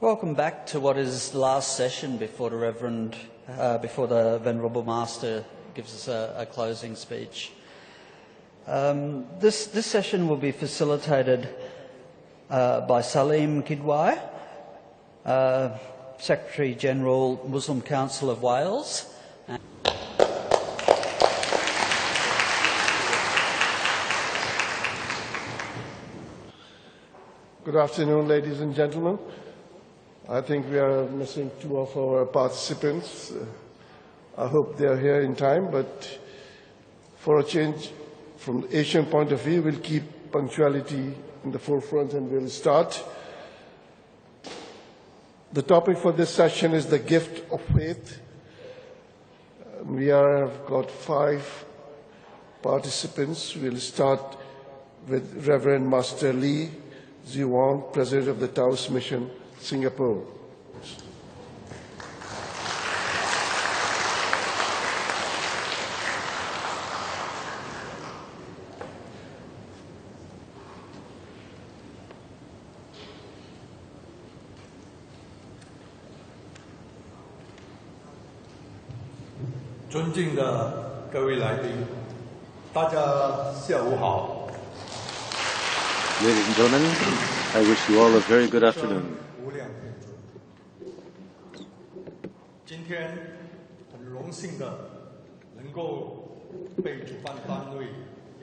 Welcome back to what is the last session before the Reverend, before the Venerable Master gives us a closing speech. This session will be facilitated by Saleem Kidwai, Secretary General, Muslim Council of Wales. Good afternoon, ladies and gentlemen. I think we are missing two of our participants. I hope they are here in time, but for a change from the Asian point of view, we'll keep punctuality in the forefront and we'll start. The topic for this session is the gift of faith. We have got 5 participants. We'll start with Reverend Master Lee Zhiwang, President of the Taoist Mission, Singapore. Ladies and gentlemen, I wish you all a very good afternoon.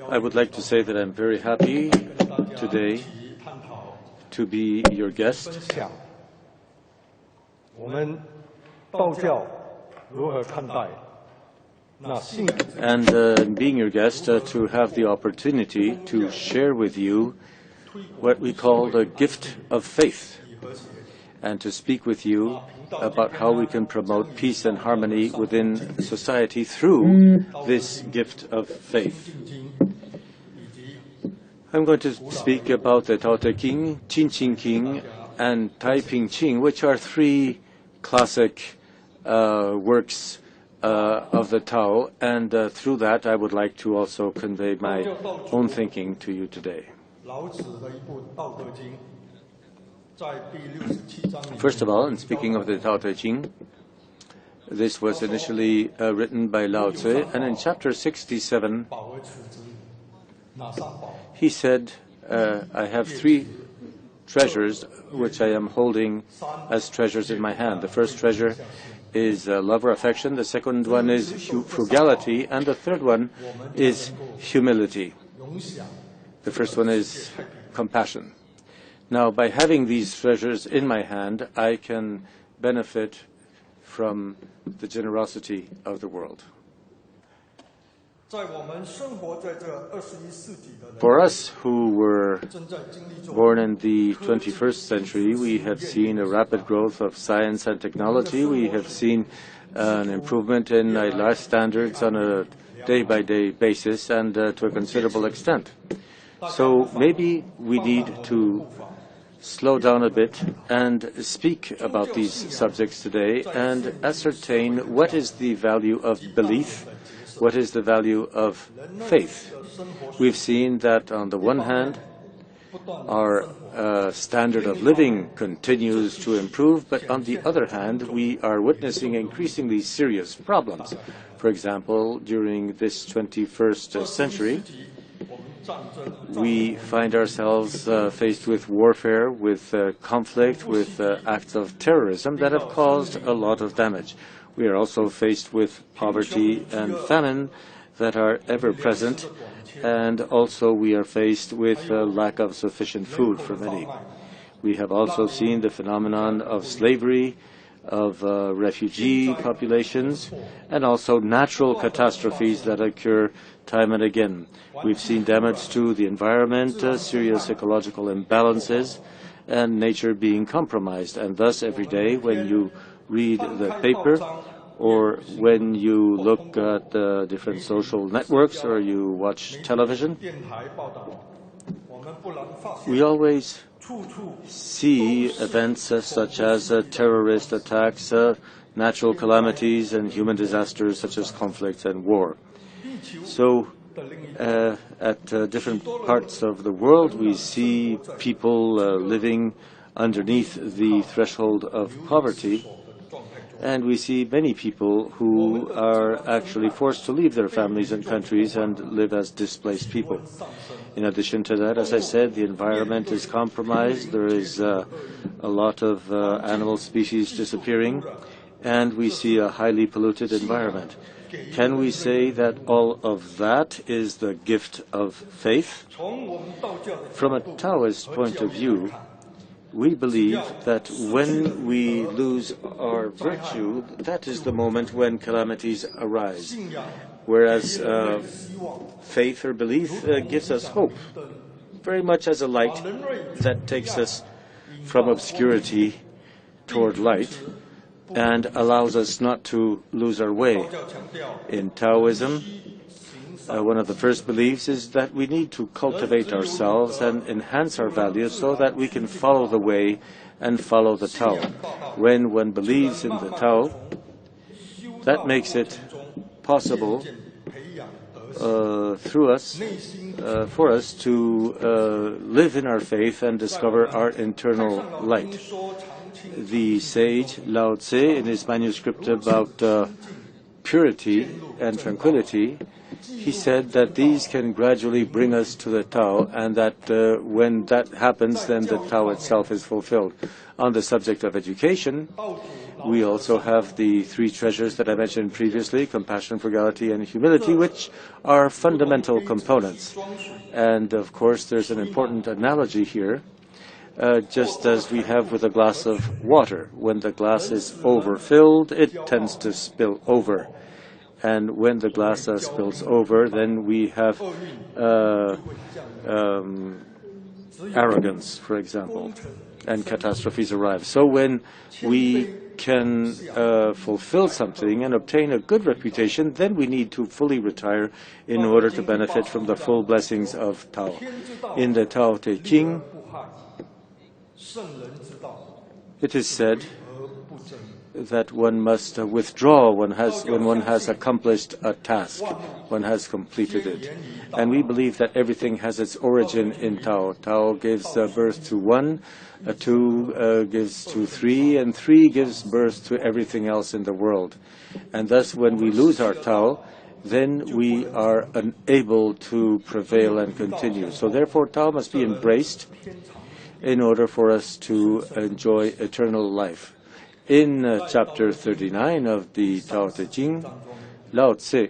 I would like to say that I'm very happy today to be your guest. And being your guest, to have the opportunity to share with you what we call the gift of faith, and to speak with you about how we can promote peace and harmony within society through this gift of faith. I'm going to speak about the Tao Te Ching, Qin Qing King, and Tai Ping Qing, which are 3 classic works of the Tao, and through that I would like to also convey my own thinking to you today. First of all, in speaking of the Tao Te Ching, this was initially written by Lao Tzu, and in chapter 67 he said, I have 3 treasures which I am holding as treasures in my hand. The first treasure is love or affection, the second one is frugality, and the third one is humility. The first one is compassion. Now, by having these treasures in my hand, I can benefit from the generosity of the world. For us who were born in the 21st century, we have seen a rapid growth of science and technology. We have seen an improvement in life standards on a day-by-day basis and to a considerable extent. So maybe we need to slow down a bit and speak about these subjects today and ascertain what is the value of belief, what is the value of faith. We've seen that on the one hand, our standard of living continues to improve, but on the other hand, we are witnessing increasingly serious problems. For example, during this 21st century, we find ourselves faced with warfare, with conflict, with acts of terrorism that have caused a lot of damage. We are also faced with poverty and famine that are ever present, and also we are faced with a lack of sufficient food for many. We have also seen the phenomenon of slavery, of refugee populations, and also natural catastrophes that occur time and again. We've seen damage to the environment, serious ecological imbalances, and nature being compromised. And thus, every day, when you read the paper, or when you look at different social networks, or you watch television, we always see events such as terrorist attacks, natural calamities, and human disasters such as conflicts and war. So at different parts of the world, we see people living underneath the threshold of poverty. And we see many people who are actually forced to leave their families and countries and live as displaced people. In addition to that, as I said, the environment is compromised. There is a lot of animal species disappearing, and we see a highly polluted environment. Can we say that all of that is the gift of faith? From a Taoist point of view, we believe that when we lose our virtue, that is the moment when calamities arise. Whereas faith or belief gives us hope, very much as a light that takes us from obscurity toward light and allows us not to lose our way. In Taoism, one of the first beliefs is that we need to cultivate ourselves and enhance our values so that we can follow the way and follow the Tao. When one believes in the Tao, that makes it possible for us to live in our faith and discover our internal light. The sage Lao Tse, in his manuscript about purity and tranquility, he said that these can gradually bring us to the Tao, and that when that happens, then the Tao itself is fulfilled. On the subject of education, we also have the three treasures that I mentioned previously, compassion, frugality, and humility, which are fundamental components. And of course, there's an important analogy here, just as we have with a glass of water. When the glass is overfilled, it tends to spill over. And when the glass spills over, then we have arrogance, for example, and catastrophes arrive. So when we can fulfill something and obtain a good reputation, then we need to fully retire in order to benefit from the full blessings of Tao. In the Tao Te Ching, it is said that one must withdraw when one has accomplished a task, one has completed it. And we believe that everything has its origin in Tao. Tao gives birth to one, two gives to three, and three gives birth to everything else in the world. And thus, when we lose our Tao, then we are unable to prevail and continue. So therefore, Tao must be embraced in order for us to enjoy eternal life. In chapter 39 of the Tao Te Ching, Lao Tse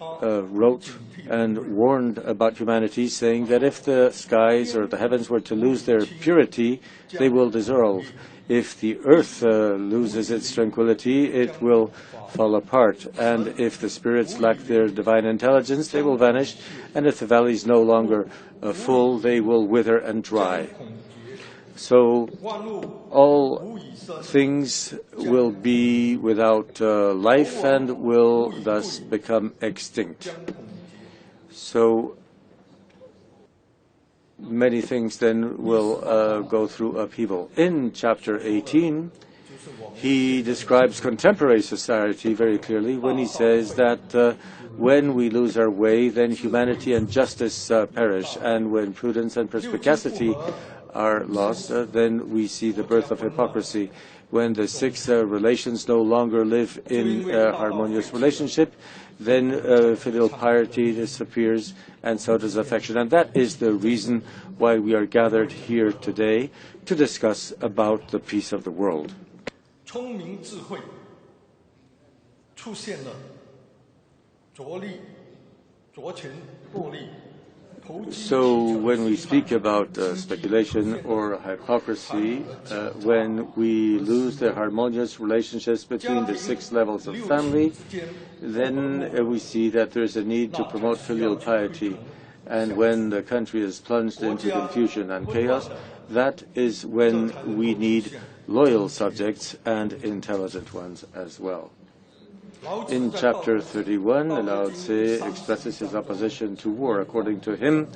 wrote and warned about humanity, saying that if the skies or the heavens were to lose their purity, they will dissolve. If the earth loses its tranquility, it will fall apart. And if the spirits lack their divine intelligence, they will vanish. And if the valleys no longer full, they will wither and dry. So all things will be without life and will thus become extinct. So many things then will go through upheaval. In chapter 18, he describes contemporary society very clearly when he says that when we lose our way, then humanity and justice perish, and when prudence and perspicacity are lost, then we see the birth of hypocrisy. When the six relations no longer live in a harmonious relationship, then filial piety disappears, and so does affection. And that is the reason why we are gathered here today to discuss about the peace of the world. So when we speak about speculation or hypocrisy, when we lose the harmonious relationships between the six levels of family, then we see that there's a need to promote filial piety. And when the country is plunged into confusion and chaos, that is when we need loyal subjects and intelligent ones as well. In chapter 31, Lao Tse expresses his opposition to war. According to him,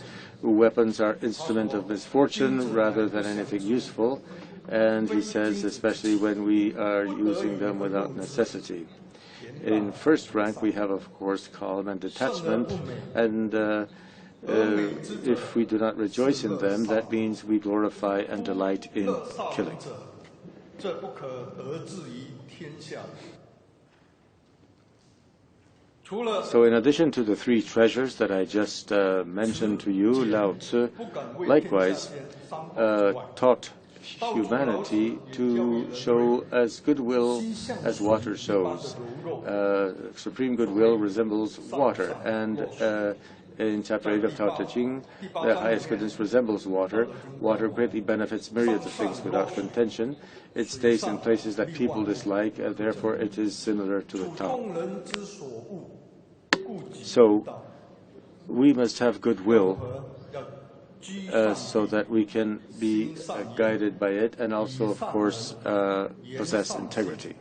weapons are instruments of misfortune rather than anything useful, and he says especially when we are using them without necessity. In first rank, we have, of course, calm and detachment, and If we do not rejoice in them, that means we glorify and delight in killing. So in addition to the three treasures that I just mentioned to you, Lao Tzu likewise taught humanity to show as goodwill as water shows. Supreme goodwill resembles water, and in Chapter 8 of Tao Te Ching, the highest goodness resembles water. Water greatly benefits myriads of things without contention. It stays in places that people dislike, and therefore it is similar to the Tao. So we must have goodwill so that we can be guided by it, and also, of course, possess integrity.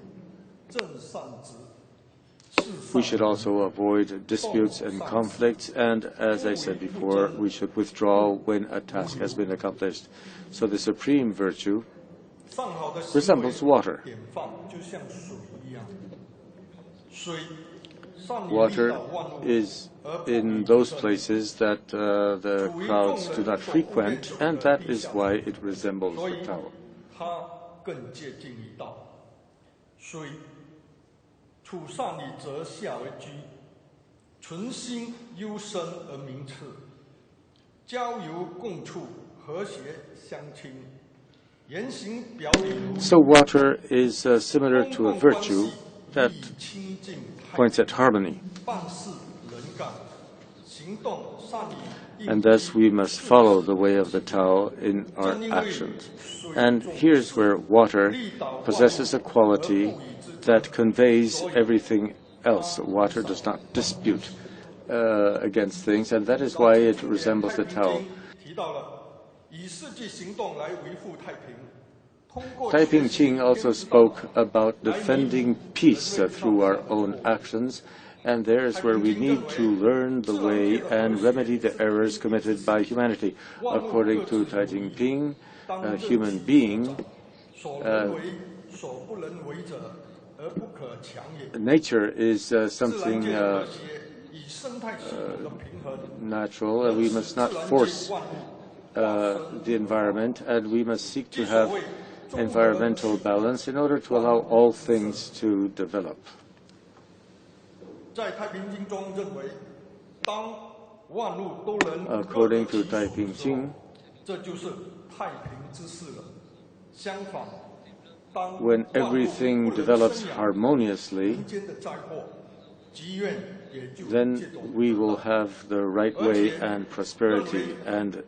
We should also avoid disputes and conflicts, and as I said before, we should withdraw when a task has been accomplished. So the supreme virtue resembles water. Water is in those places that the crowds do not frequent, and that is why it resembles the Tao. So water is similar to a virtue that points at harmony. And thus we must follow the way of the Tao in our actions. And here's where water possesses a quality that conveys everything else. Water does not dispute against things, and that is why it resembles the Tao. Taiping Ching also spoke about defending peace through our own actions, and there is where we need to learn the way and remedy the errors committed by humanity. According to Taiping Ching, a human being, nature is something natural, and we must not force the environment, and we must seek to have environmental balance in order to allow all things to develop. According to Taiping Ching, when everything develops harmoniously, then we will have the right way and prosperity. And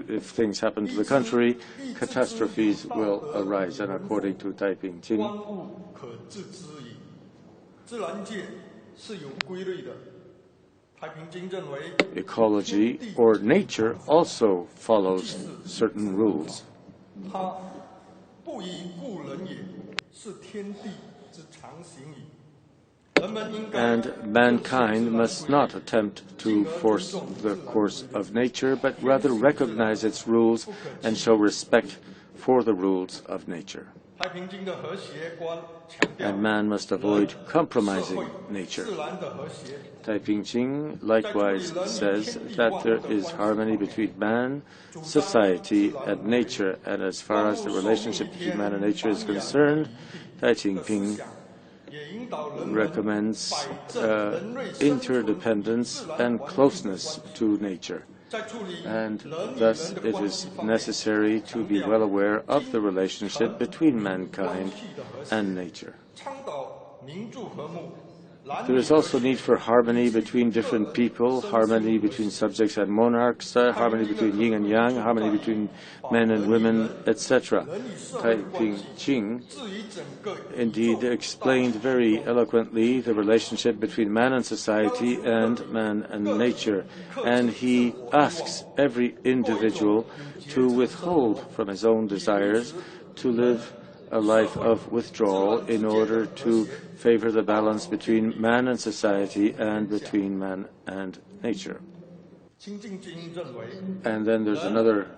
if things happen to the contrary, catastrophes will arise. And according to Taiping Ching, ecology or nature also follows certain rules. And mankind must not attempt to force the course of nature, but rather recognize its rules and show respect for the rules of nature. And man must avoid compromising nature. Taiping Ching likewise says that there is harmony between man, society, and nature, and as far as the relationship between man and nature is concerned, Taiping Ching recommends interdependence and closeness to nature. And thus it is necessary to be well aware of the relationship between mankind and nature. There is also need for harmony between different people, harmony between subjects and monarchs, harmony between yin and yang, harmony between men and women, etc. Taiping Ching indeed explained very eloquently the relationship between man and society and man and nature. And he asks every individual to withhold from his own desires, to live a life of withdrawal in order to favor the balance between man and society and between man and nature. And then there's another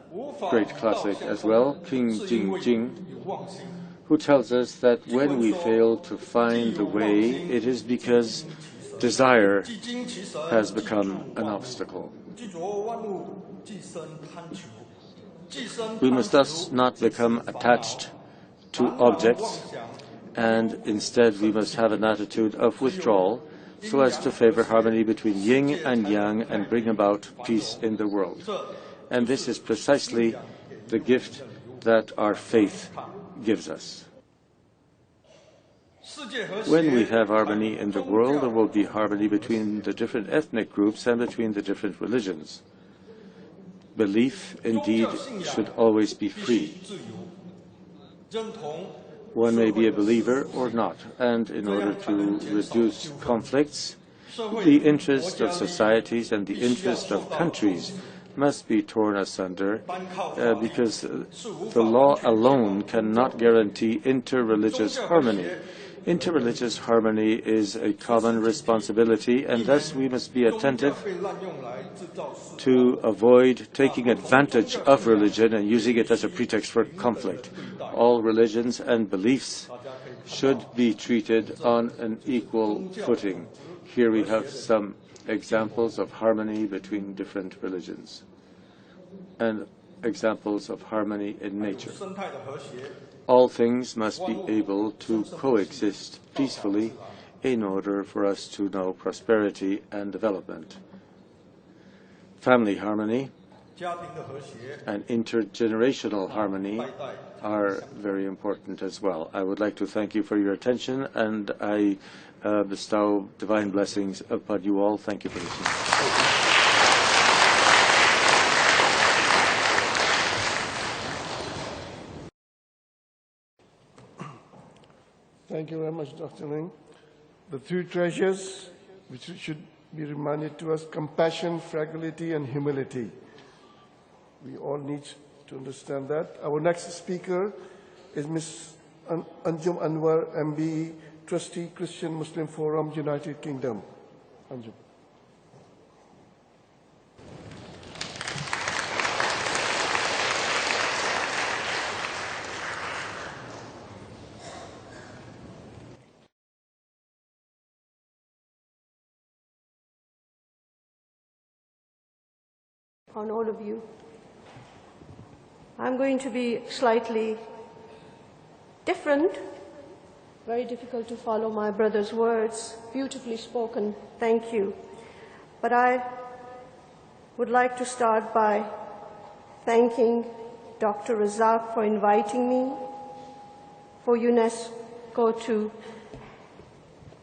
great classic as well, King Jing Jing, who tells us that when we fail to find the way, it is because desire has become an obstacle. We must thus not become attached to objects, and instead we must have an attitude of withdrawal so as to favor harmony between yin and yang and bring about peace in the world. And this is precisely the gift that our faith gives us. When we have harmony in the world, there will be harmony between the different ethnic groups and between the different religions. Belief, indeed, should always be free. One may be a believer or not, and in order to reduce conflicts, the interest of societies and the interest of countries must be torn asunder because the law alone cannot guarantee interreligious harmony. Interreligious harmony is a common responsibility, and thus we must be attentive to avoid taking advantage of religion and using it as a pretext for conflict. All religions and beliefs should be treated on an equal footing. Here we have some examples of harmony between different religions and examples of harmony in nature. All things must be able to coexist peacefully in order for us to know prosperity and development. Family harmony and intergenerational harmony are very important as well. I would like to thank you for your attention, and I bestow divine blessings upon you all. Thank you for listening. Thank you very much, Dr. Ling. The three treasures which should be reminded to us: compassion, fragility, and humility. We all need to understand that. Our next speaker is Ms. Anjum Anwar, MBE, Trustee, Christian Muslim Forum, United Kingdom. Anjum. On all of you. I'm going to be slightly different. Very difficult to follow my brother's words. Beautifully spoken. Thank you. But I would like to start by thanking Dr. Razak for inviting me, for UNESCO to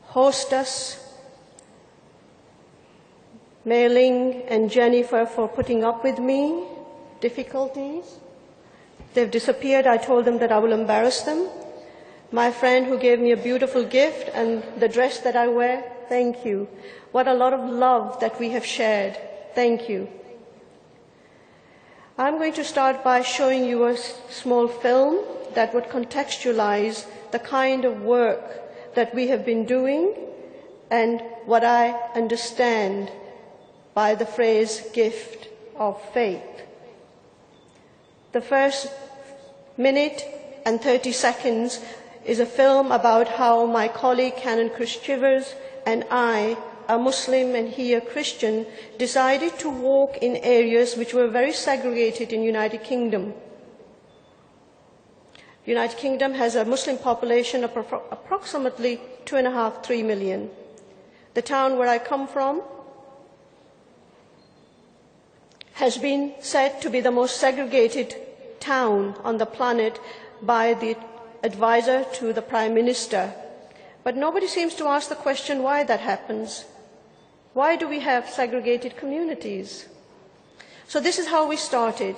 host us, Mei Ling and Jennifer for putting up with me, difficulties. They've disappeared. I told them that I will embarrass them. My friend who gave me a beautiful gift and the dress that I wear, thank you. What a lot of love that we have shared. Thank you. I'm going to start by showing you a small film that would contextualize the kind of work that we have been doing and what I understand by the phrase gift of faith. The first minute and 30 seconds is a film about how my colleague Canon Chris Chivers and I, a Muslim and he a Christian, decided to walk in areas which were very segregated in United Kingdom. United Kingdom has a Muslim population of approximately 2.5 to 3 million. The town where I come from has been said to be the most segregated town on the planet by the advisor to the Prime Minister. But nobody seems to ask the question why that happens. Why do we have segregated communities? So this is how we started.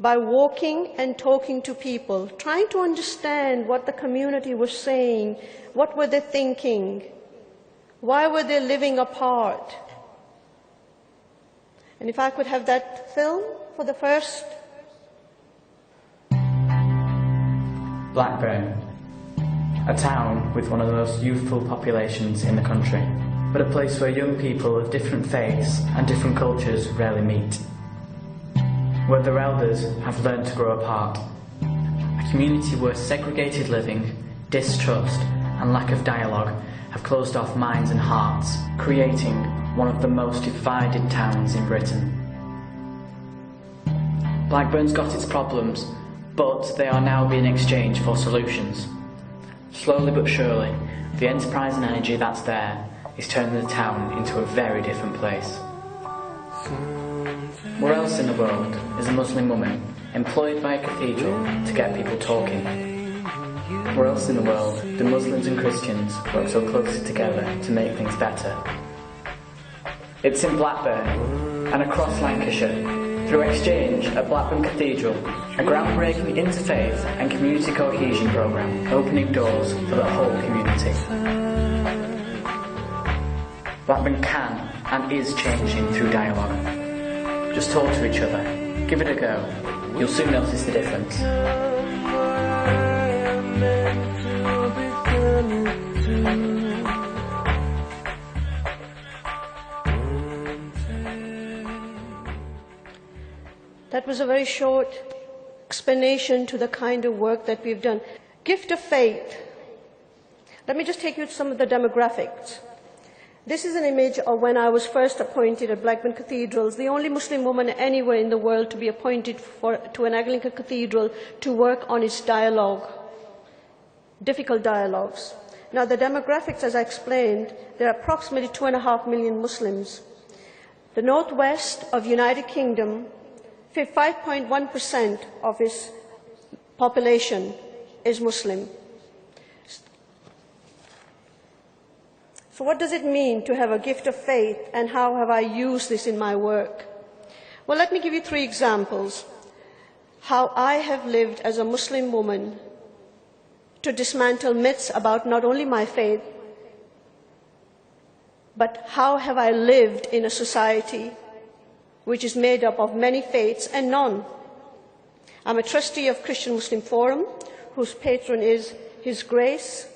By walking and talking to people, trying to understand what the community was saying, what were they thinking, why were they living apart. And if I could have that film for the first. Blackburn, a town with one of the most youthful populations in the country, but a place where young people of different faiths and different cultures rarely meet, where their elders have learned to grow apart. A community where segregated living, distrust and lack of dialogue have closed off minds and hearts, creating one of the most divided towns in Britain. Blackburn's got its problems, but they are now being exchanged for solutions. Slowly but surely, the enterprise and energy that's there is turning the town into a very different place. Where else in the world is a Muslim woman employed by a cathedral to get people talking? Where else in the world do Muslims and Christians work so closely together to make things better? It's in Blackburn and across Lancashire, through exchange at Blackburn Cathedral, a groundbreaking interfaith and community cohesion programme opening doors for the whole community. Blackburn can and is changing through dialogue. Just talk to each other, give it a go, you'll soon notice the difference. That was a very short explanation to the kind of work that we've done. Gift of faith. Let me just take you to some of the demographics. This is an image of when I was first appointed at Blackburn Cathedrals, the only Muslim woman anywhere in the world to be appointed to an Anglican cathedral to work on its dialogue, difficult dialogues. Now the demographics, as I explained, there are approximately 2.5 million Muslims. The northwest of United Kingdom, 5.1% of its population is Muslim. So what does it mean to have a gift of faith, and how have I used this in my work? Well, let me give you 3 examples. How I have lived as a Muslim woman to dismantle myths about not only my faith, but how have I lived in a society which is made up of many faiths and none. I'm a trustee of Christian Muslim Forum, whose patron is His Grace,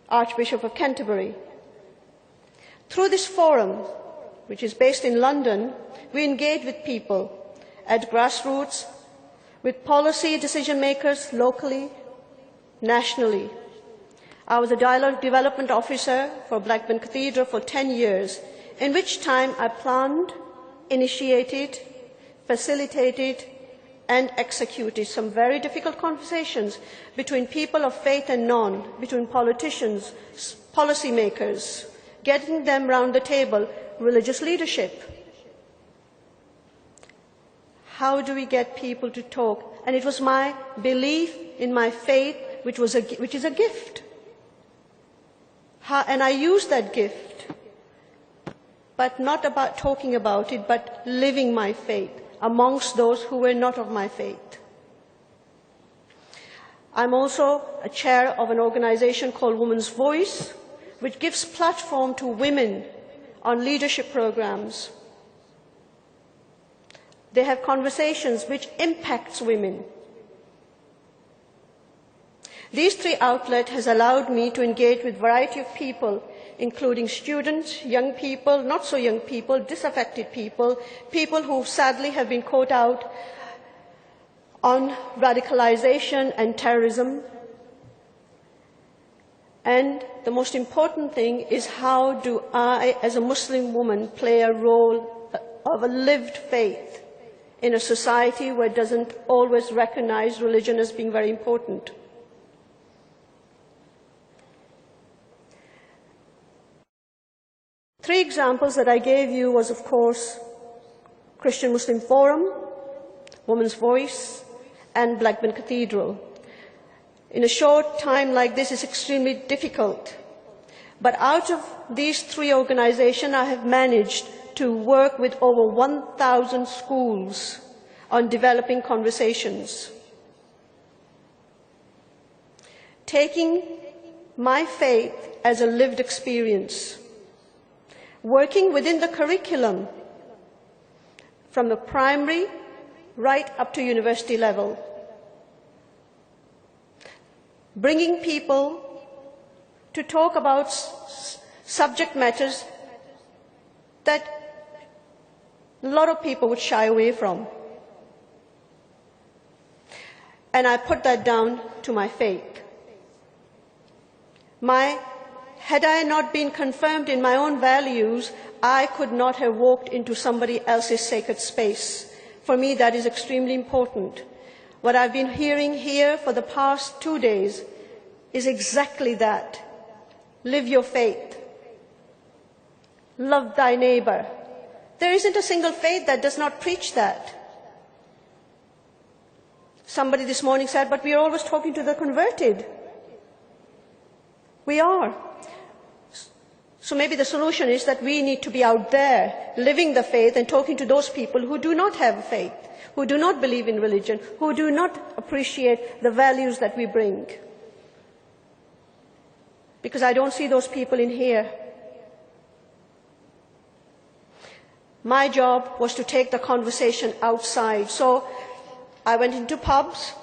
Archbishop of Canterbury. Through this forum, which is based in London, we engage with people at grassroots, with policy decision makers locally, nationally. I was a dialogue development officer for Blackburn Cathedral for 10 years, in which time I planned, initiated, facilitated, and executed some very difficult conversations between people of faith and none, between politicians, policy makers, getting them round the table, religious leadership. How do we get people to talk? And it was my belief in my faith, which is a gift. And I used that gift, but not about talking about it, but living my faith amongst those who were not of my faith. I'm also a chair of an organization called Women's Voice, which gives platform to women on leadership programs. They have conversations which impacts women. These 3 outlets has allowed me to engage with a variety of people, including students, young people, not so young people, disaffected people, people who sadly have been caught out on radicalization and terrorism. And the most important thing is, how do I, as a Muslim woman, play a role of a lived faith in a society where it doesn't always recognize religion as being very important. Three examples that I gave you was, of course, Christian Muslim Forum, Women's Voice, and Blackburn Cathedral. In a short time like this, it's extremely difficult. But out of these 3 organizations, I have managed to work with over 1,000 schools on developing conversations. Taking my faith as a lived experience, working within the curriculum from the primary right up to university level, bringing people to talk about subject matters that a lot of people would shy away from. And I put that down to my faith. My had I not been confirmed in my own values, I could not have walked into somebody else's sacred space. For me, that is extremely important. What I've been hearing here for the past 2 days is exactly that. Live your faith. Love thy neighbor. There isn't a single faith that does not preach that. Somebody this morning said, but we are always talking to the converted. We are. So maybe the solution is that we need to be out there, living the faith and talking to those people who do not have faith, who do not believe in religion, who do not appreciate the values that we bring. Because I don't see those people in here. My job was to take the conversation outside. So I went into pubs.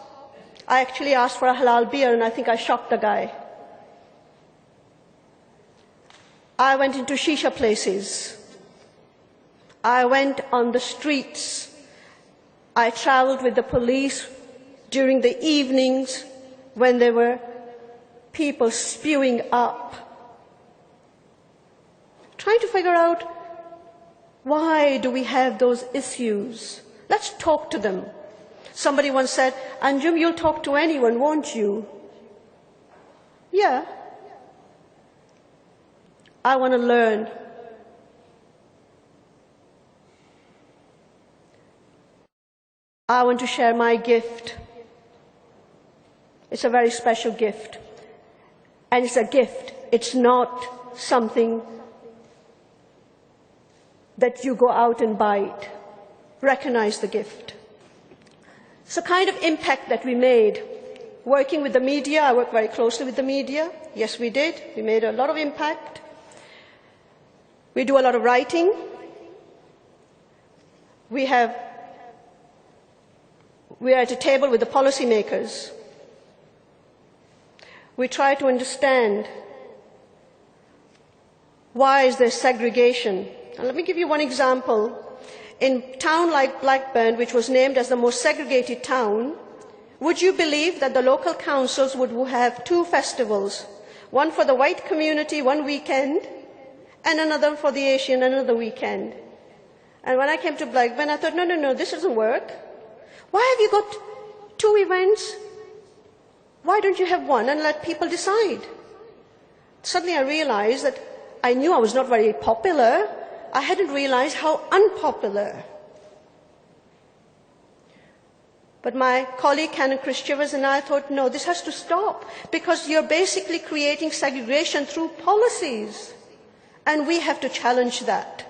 I actually asked for a halal beer, and I think I shocked the guy. I went into shisha places. I went on the streets. I traveled with the police during the evenings when there were people spewing up, trying to figure out, why do we have those issues? Let's talk to them. Somebody once said, Anjum, you'll talk to anyone, won't you? Yeah. I want to learn. I want to share my gift. It's a very special gift. And it's a gift. It's not something that you go out and buy it. Recognize the gift. It's a kind of impact that we made. Working with the media, I worked very closely with the media. Yes, we did. We made a lot of impact. We do a lot of writing. We are at a table with the policymakers. We try to understand why is there segregation. And let me give you one example. In a town like Blackburn, which was named as the most segregated town, would you believe that the local councils would have 2 festivals, one for the white community one weekend, and another for the Asian another weekend? And when I came to Blackburn, I thought, no, this doesn't work. Why have you got 2 events? Why don't you have one and let people decide? Suddenly I realized that I knew I was not very popular. I hadn't realized how unpopular. But my colleague, Canon Christovers, and I thought, no, this has to stop, because you're basically creating segregation through policies. And we have to challenge that.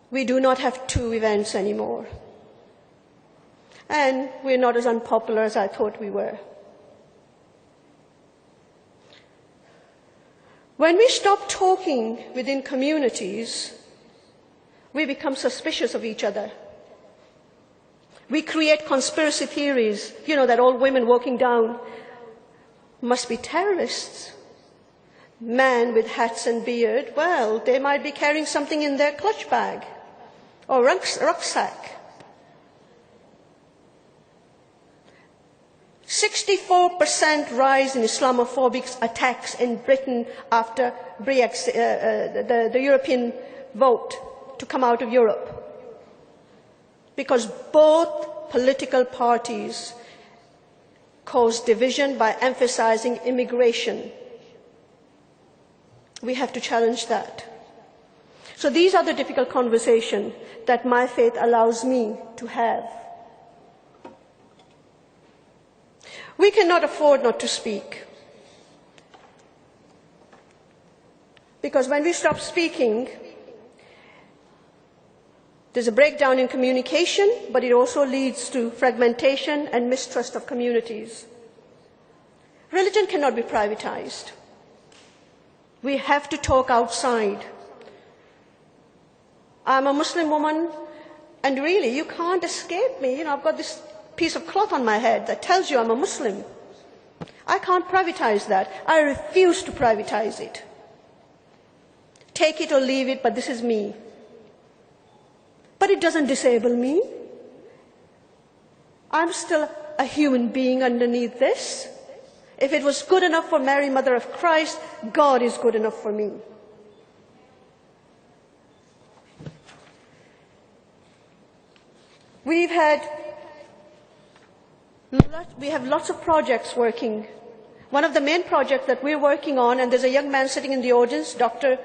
We do not have 2 events anymore. And we're not as unpopular as I thought we were. When we stop talking within communities, we become suspicious of each other. We create conspiracy theories. You know, that old women walking down must be terrorists. Men with hats and beard, well, they might be carrying something in their clutch bag or rucksack. 64% rise in Islamophobic attacks in Britain after the European vote to come out of Europe. Because both political parties caused division by emphasizing immigration. We have to challenge that. So these are the difficult conversations that my faith allows me to have. We cannot afford not to speak. Because when we stop speaking, there's a breakdown in communication, but it also leads to fragmentation and mistrust of communities. Religion cannot be privatized. We have to talk outside. I'm a Muslim woman, and really, you can't escape me. You know, I've got this piece of cloth on my head that tells you I'm a Muslim. I can't privatize that. I refuse to privatize it. Take it or leave it, but this is me. But it doesn't disable me. I'm still a human being underneath this. If it was good enough for Mary, Mother of Christ, God is good enough for me. We have lots of projects working. One of the main projects that we're working on, and there's a young man sitting in the audience, Dr.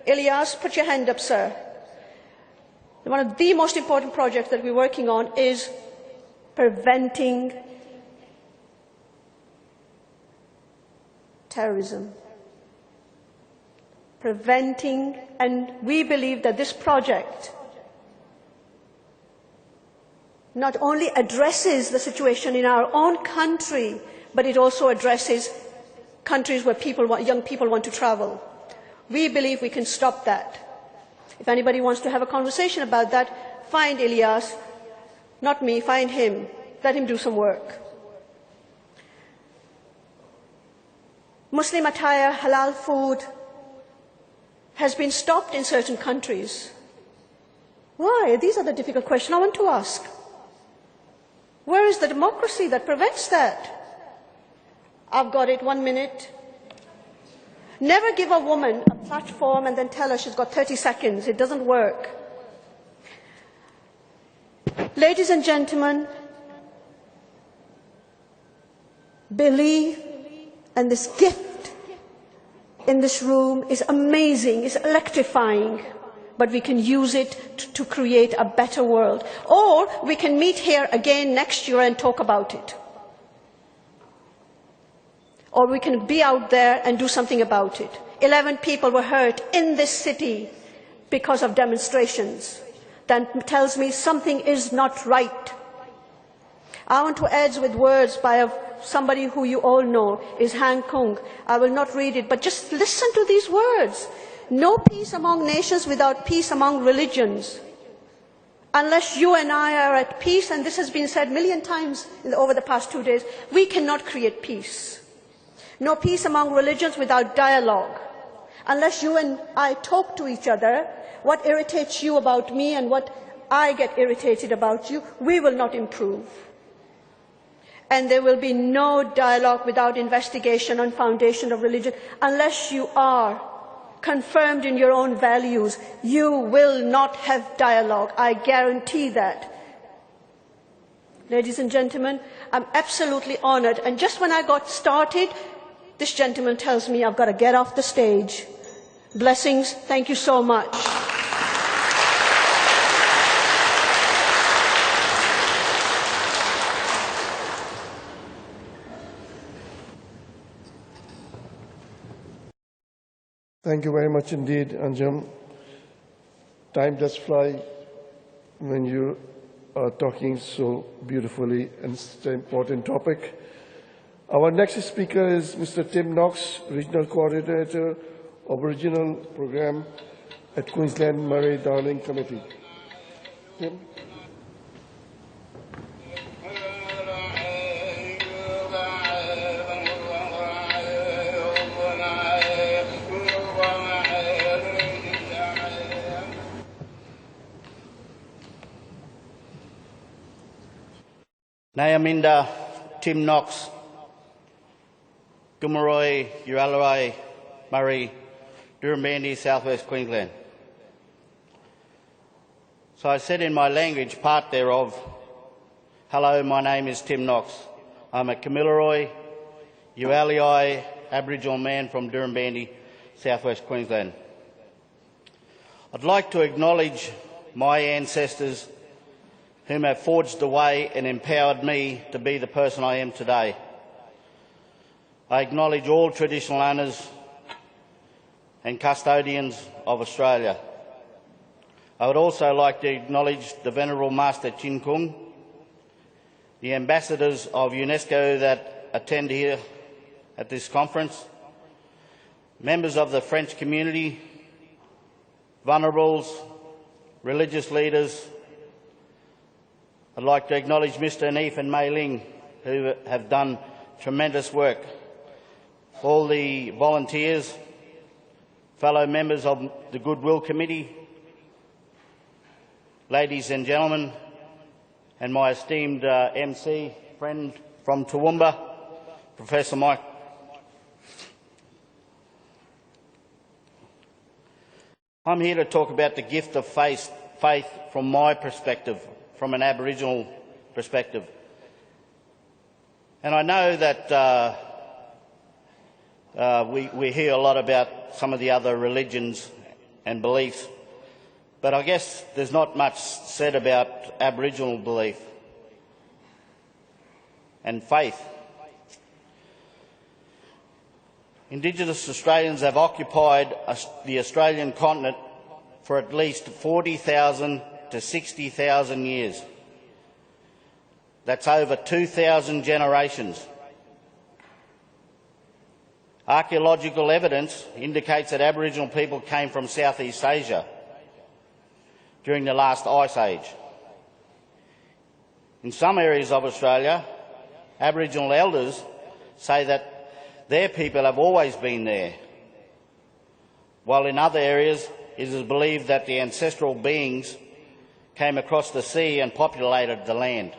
Ilyas, put your hand up, sir. One of the most important projects that we're working on is preventing terrorism. Preventing, and we believe that this project not only addresses the situation in our own country, but it also addresses countries where young people want to travel. We believe we can stop that. If anybody wants to have a conversation about that, find Ilyas, not me, find him. Let him do some work. Muslim attire, halal food has been stopped in certain countries. Why? These are the difficult questions I want to ask. Where is the democracy that prevents that? I've got it, 1 minute. Never give a woman a platform and then tell her she's got 30 seconds. It doesn't work. Ladies and gentlemen, believe, and this gift in this room is amazing, is electrifying, but we can use it to create a better world. Or we can meet here again next year and talk about it. Or we can be out there and do something about it. 11 people were hurt in this city because of demonstrations. That tells me something is not right. I want to add with words by somebody who you all know, is Han Kung. I will not read it, but just listen to these words. No peace among nations without peace among religions. Unless you and I are at peace, and this has been said a million times over the past 2 days, we cannot create peace. No peace among religions without dialogue. Unless you and I talk to each other, what irritates you about me and what I get irritated about you, we will not improve. And there will be no dialogue without investigation on foundation of religion. Unless you are confirmed in your own values, you will not have dialogue. I guarantee that. Ladies and gentlemen, I'm absolutely honored. And just when I got started, this gentleman tells me I've got to get off the stage. Blessings. Thank you so much. Thank you very much indeed, Anjum. Time does fly when you are talking so beautifully and such an important topic. Our next speaker is Mr. Tim Knox, Regional Coordinator, Aboriginal Program at Queensland Murray-Darling Committee. Tim? Nayaminda, Tim Knox, Gumaroi, Uralurai, Murray, Durrambandi, Southwest Queensland. So I said in my language, part thereof, hello, my name is Tim Knox. I'm a Kamilaroi, Uralurai, Aboriginal man from Durrambandi, Southwest Queensland. I'd like to acknowledge my ancestors whom have forged the way and empowered me to be the person I am today. I acknowledge all traditional owners and custodians of Australia. I would also like to acknowledge the Venerable Master Chin Kung, the ambassadors of UNESCO that attend here at this conference, members of the French community, vulnerables, religious leaders. I'd like to acknowledge Mr. Neef and Mei Ling, who have done tremendous work. All the volunteers, fellow members of the Goodwill Committee, ladies and gentlemen, and my esteemed MC, friend from Toowoomba, Professor Mike I'm here to talk about the gift of faith from my perspective, from an Aboriginal perspective. And I know that we hear a lot about some of the other religions and beliefs, but I guess there's not much said about Aboriginal belief and faith. Indigenous Australians have occupied the Australian continent for at least 40,000 to 60,000 years. That's over 2,000 generations. Archaeological evidence indicates that Aboriginal people came from Southeast Asia during the last Ice Age. In some areas of Australia, Aboriginal elders say that their people have always been there, while in other areas it is believed that the ancestral beings came across the sea and populated the land.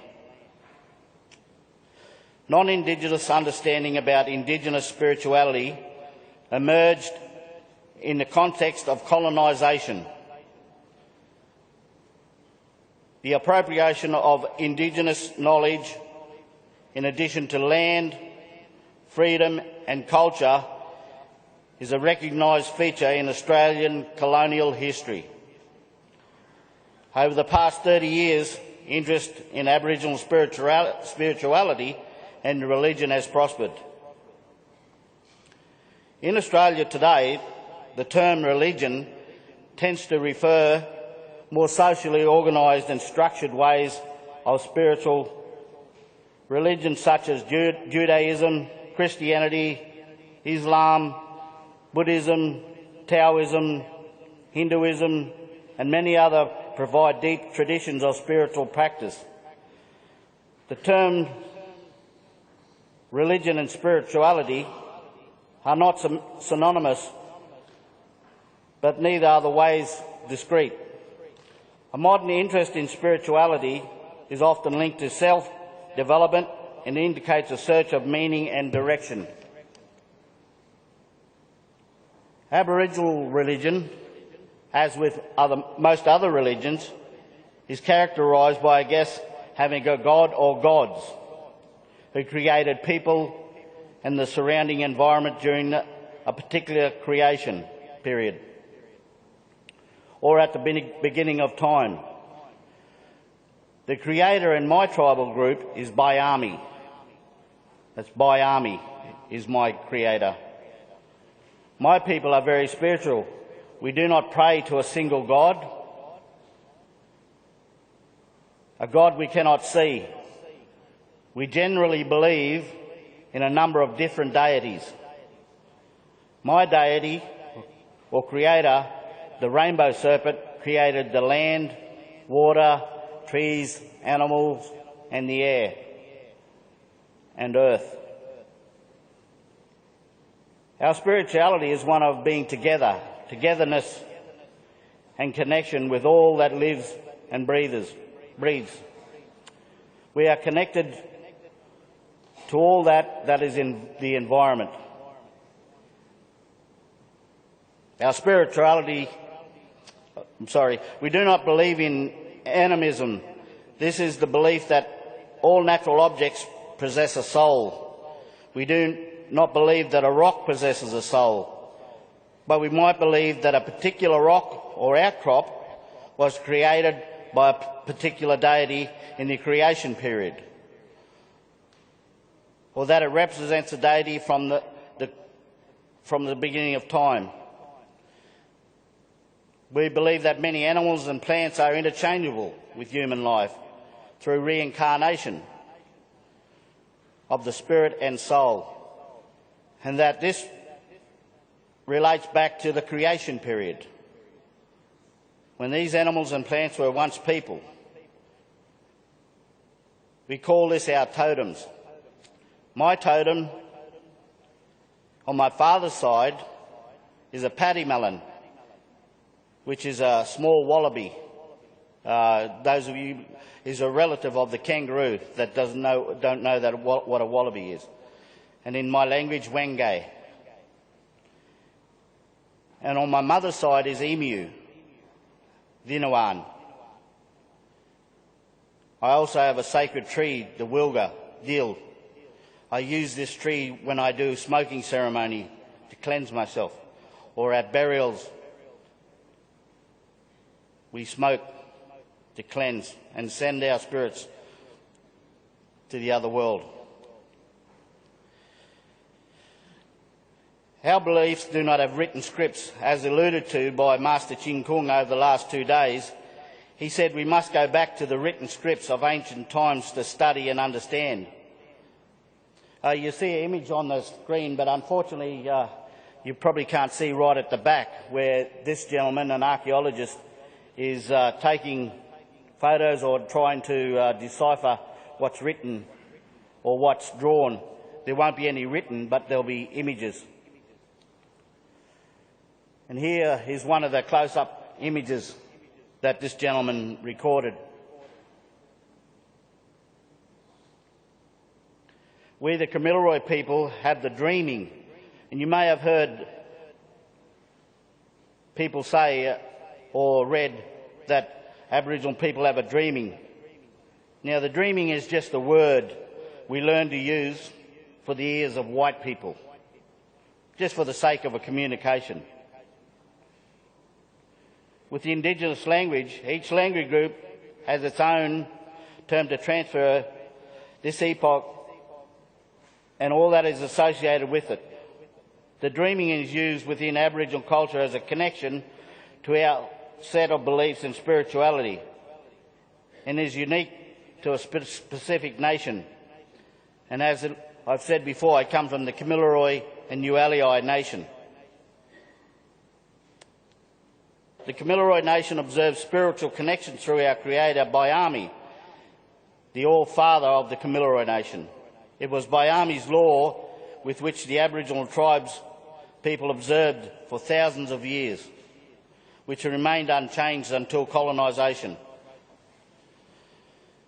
Non-Indigenous understanding about Indigenous spirituality emerged in the context of colonisation. The appropriation of Indigenous knowledge, in addition to land, freedom and culture, is a recognised feature in Australian colonial history. Over the past 30 years, interest in Aboriginal spirituality and religion has prospered. In Australia today, the term religion tends to refer more socially organised and structured ways of spiritual religions such as Judaism, Christianity, Islam, Buddhism, Taoism, Hinduism, and many other provide deep traditions of spiritual practice. The term religion and spirituality are not synonymous, but neither are the ways discrete. A modern interest in spirituality is often linked to self-development and indicates a search of meaning and direction. Aboriginal religion, as with most other religions, is characterised by, I guess, having a god or gods who created people and the surrounding environment during a particular creation period, or at the beginning of time. The creator in my tribal group is Bayami. That's Bayami is my creator. My people are very spiritual. We do not pray to a single God, a God we cannot see. We generally believe in a number of different deities. My deity, or creator, the rainbow serpent, created the land, water, trees, animals, and the air, and earth. Our spirituality is one of being together, togetherness and connection with all that lives and breathes. We are connected to all that is in the environment. Our spirituality, we do not believe in animism. This is the belief that all natural objects possess a soul. We do not believe that a rock possesses a soul, but we might believe that a particular rock or outcrop was created by a particular deity in the creation period, or that it represents a deity from the beginning of time. We believe that many animals and plants are interchangeable with human life through reincarnation of the spirit and soul, and that this relates back to the creation period, when these animals and plants were once people. We call this our totems. My totem on my father's side is a paddy melon, which is a small wallaby. Those of you is a relative of the kangaroo that don't know that what a wallaby is. And in my language, wenge. and on my mother's side is emu, Vinuan. I also have a sacred tree, the Wilga, Dil. I use this tree when I do smoking ceremony to cleanse myself, or at burials we smoke to cleanse and send our spirits to the other world. Our beliefs do not have written scripts, as alluded to by Master Ching Kung over the last 2 days. He said we must go back to the written scripts of ancient times to study and understand. You see an image on the screen, but unfortunately you probably can't see right at the back where this gentleman, an archaeologist, is taking photos or trying to decipher what's written or what's drawn. There won't be any written, but there'll be images. And here is one of the close-up images that this gentleman recorded. We, the Kamilaroi people, have the dreaming. And you may have heard people say or read that Aboriginal people have a dreaming. Now, the dreaming is just a word we learn to use for the ears of white people, just for the sake of a communication. With the Indigenous language, each language group has its own term to transfer this epoch and all that is associated with it. The dreaming is used within Aboriginal culture as a connection to our set of beliefs and spirituality, and is unique to a specific nation. And as I've said before, I come from the Kamilaroi and Nualii nation. The Kamilaroi nation observes spiritual connections through our Creator, Bayami, the All-Father of the Kamilaroi nation. It was Bayami's law with which the Aboriginal tribes people observed for thousands of years, which remained unchanged until colonisation.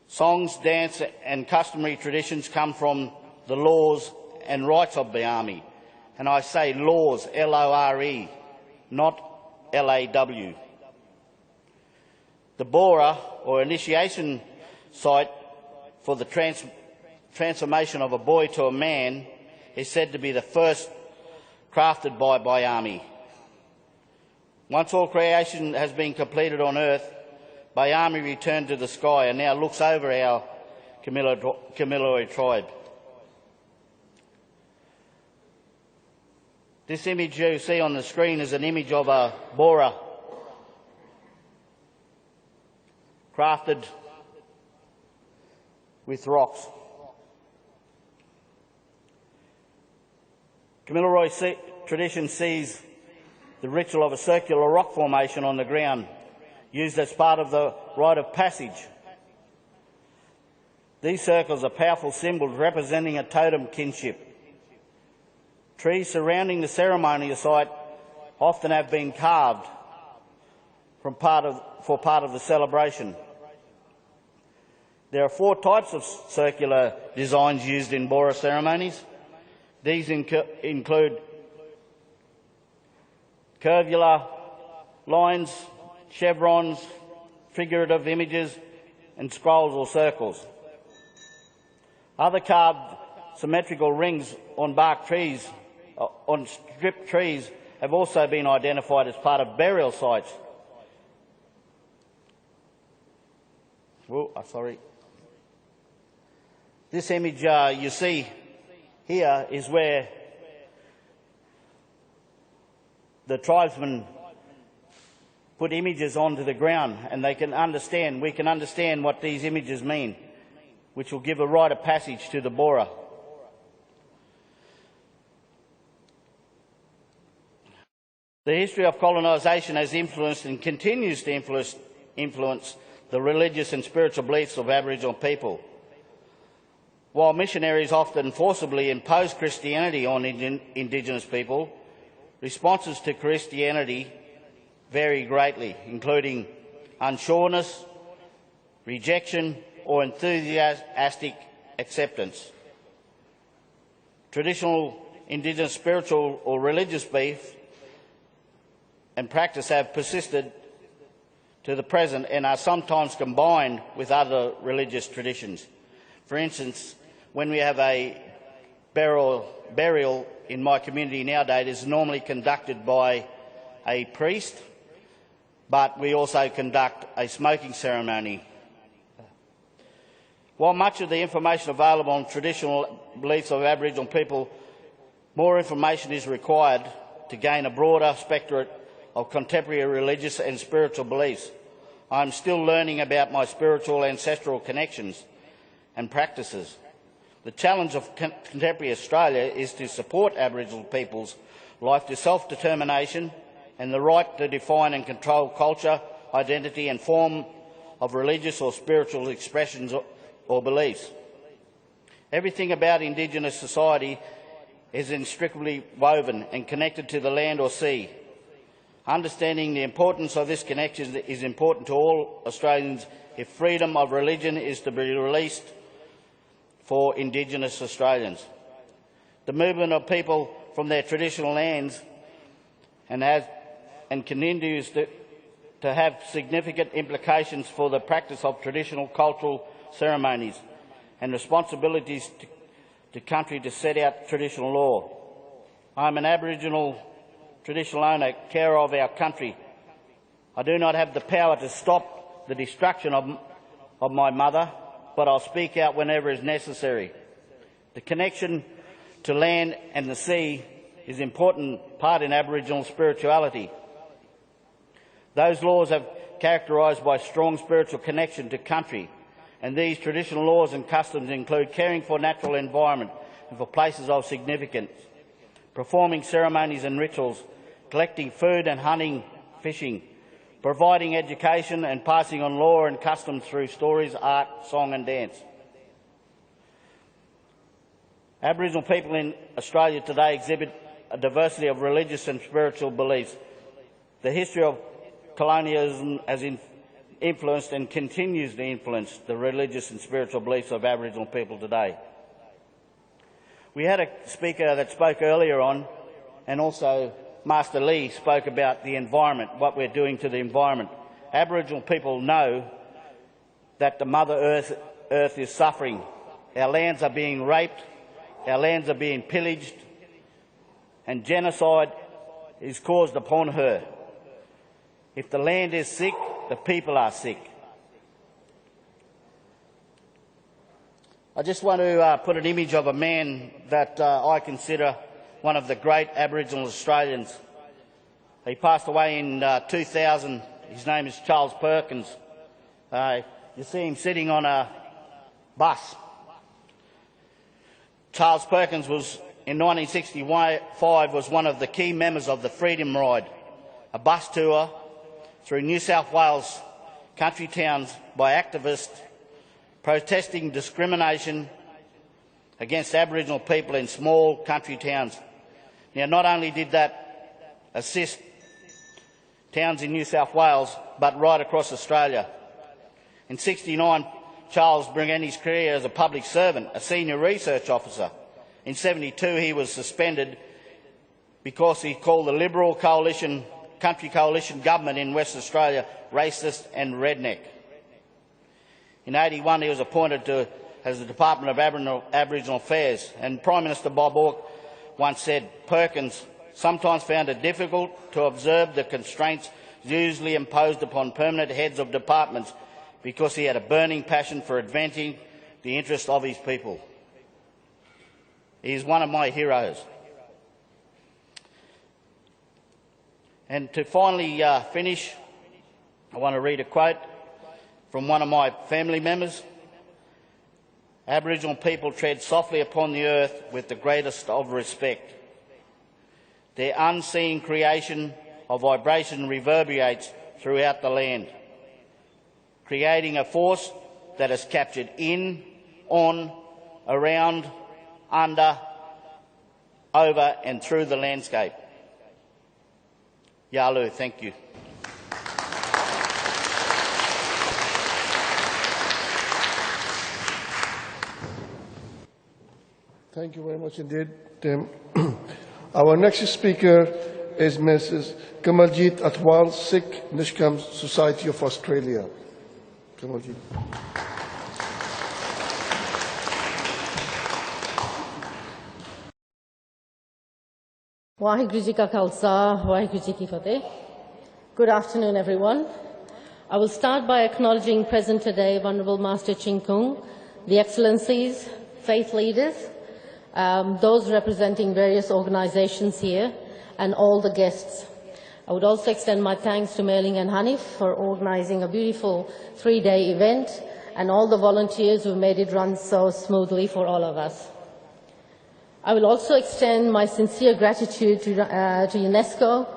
Songs, dance and customary traditions come from the laws and rights of Bayami. And I say laws, L-O-R-E, not L-A-W. The Bora, or initiation site for the transformation of a boy to a man, is said to be the first crafted by Bayami. Once all creation has been completed on earth, Bayami returned to the sky and now looks over our Kamilaroi tribe. This image you see on the screen is an image of a Bora crafted with rocks. Kamilaroi tradition sees the ritual of a circular rock formation on the ground, used as part of the rite of passage. These circles are powerful symbols representing a totem kinship. Trees surrounding the ceremonial site often have been carved for part of the celebration. There are 4 types of circular designs used in Bora ceremonies. These include curvular lines, chevrons, figurative images, and scrolls or circles. Other carved symmetrical rings on bark trees, on stripped trees, have also been identified as part of burial sites. This image you see here is where the tribesmen put images onto the ground, and we can understand what these images mean, which will give a rite of passage to the Bora. The history of colonisation has influenced and continues to influence the religious and spiritual beliefs of Aboriginal people. While missionaries often forcibly impose Christianity on Indigenous people, responses to Christianity vary greatly, including unsureness, rejection, or enthusiastic acceptance. Traditional Indigenous spiritual or religious belief and practice have persisted to the present and are sometimes combined with other religious traditions. For instance, when we have a burial in my community nowadays, it is normally conducted by a priest, but we also conduct a smoking ceremony. While much of the information available on traditional beliefs of Aboriginal people, more information is required to gain a broader spectrum of contemporary religious and spiritual beliefs. I am still learning about my spiritual ancestral connections and practices. The challenge of contemporary Australia is to support Aboriginal people's life to self-determination and the right to define and control culture, identity and form of religious or spiritual expressions or beliefs. Everything about Indigenous society is inextricably woven and connected to the land or sea. Understanding the importance of this connection is important to all Australians if freedom of religion is to be released for Indigenous Australians. The movement of people from their traditional lands and continues to have significant implications for the practice of traditional cultural ceremonies and responsibilities to country to set out traditional law. I am an Aboriginal traditional owner, carer of our country. I do not have the power to stop the destruction of my mother, but I'll speak out whenever is necessary. The connection to land and the sea is an important part in Aboriginal spirituality. Those laws are characterised by strong spiritual connection to country, and these traditional laws and customs include caring for natural environment and for places of significance, performing ceremonies and rituals, collecting food and hunting, fishing, providing education and passing on law and customs through stories, art, song and dance. Aboriginal people in Australia today exhibit a diversity of religious and spiritual beliefs. The history of colonialism has influenced and continues to influence the religious and spiritual beliefs of Aboriginal people today. We had a speaker that spoke earlier on, and also Master Lee spoke about the environment, what we're doing to the environment. Aboriginal people know that the Mother Earth is suffering. Our lands are being raped, our lands are being pillaged, and genocide is caused upon her. If the land is sick, the people are sick. I just want to put an image of a man that I consider one of the great Aboriginal Australians. He passed away in 2000. His name is Charles Perkins. You see him sitting on a bus. Charles Perkins was, in 1965, was one of the key members of the Freedom Ride, a bus tour through New South Wales country towns by activists protesting discrimination against Aboriginal people in small country towns. Now, not only did that assist towns in New South Wales, but right across Australia. In 1969, Charles began his career as a public servant, a senior research officer. In 1972, he was suspended because he called the Liberal Country Coalition government in Western Australia racist and redneck. In 1981, he was appointed as the Department of Aboriginal Affairs, and Prime Minister Bob Hawke once said, "Perkins sometimes found it difficult to observe the constraints usually imposed upon permanent heads of departments because he had a burning passion for advancing the interests of his people." He is one of my heroes. And to finally finish, I want to read a quote from one of my family members. "Aboriginal people tread softly upon the earth with the greatest of respect. Their unseen creation of vibration reverberates throughout the land, creating a force that is captured in, on, around, under, over and through the landscape." Yalu, thank you. Thank you very much indeed, Tim. Our next speaker is Mrs. Kamaljit Athwal, Sikh, Nishkam Society of Australia. Kamaljit. Waheguru Ji Ka Khalsa, Waheguru Ji Ki Fateh. Good afternoon, everyone. I will start by acknowledging present today Venerable Master Ching Kung, the Excellencies, faith leaders, those representing various organizations here, and all the guests. I would also extend my thanks to Mailing and Hanif for organizing a beautiful 3-day event, and all the volunteers who made it run so smoothly for all of us. I will also extend my sincere gratitude to UNESCO,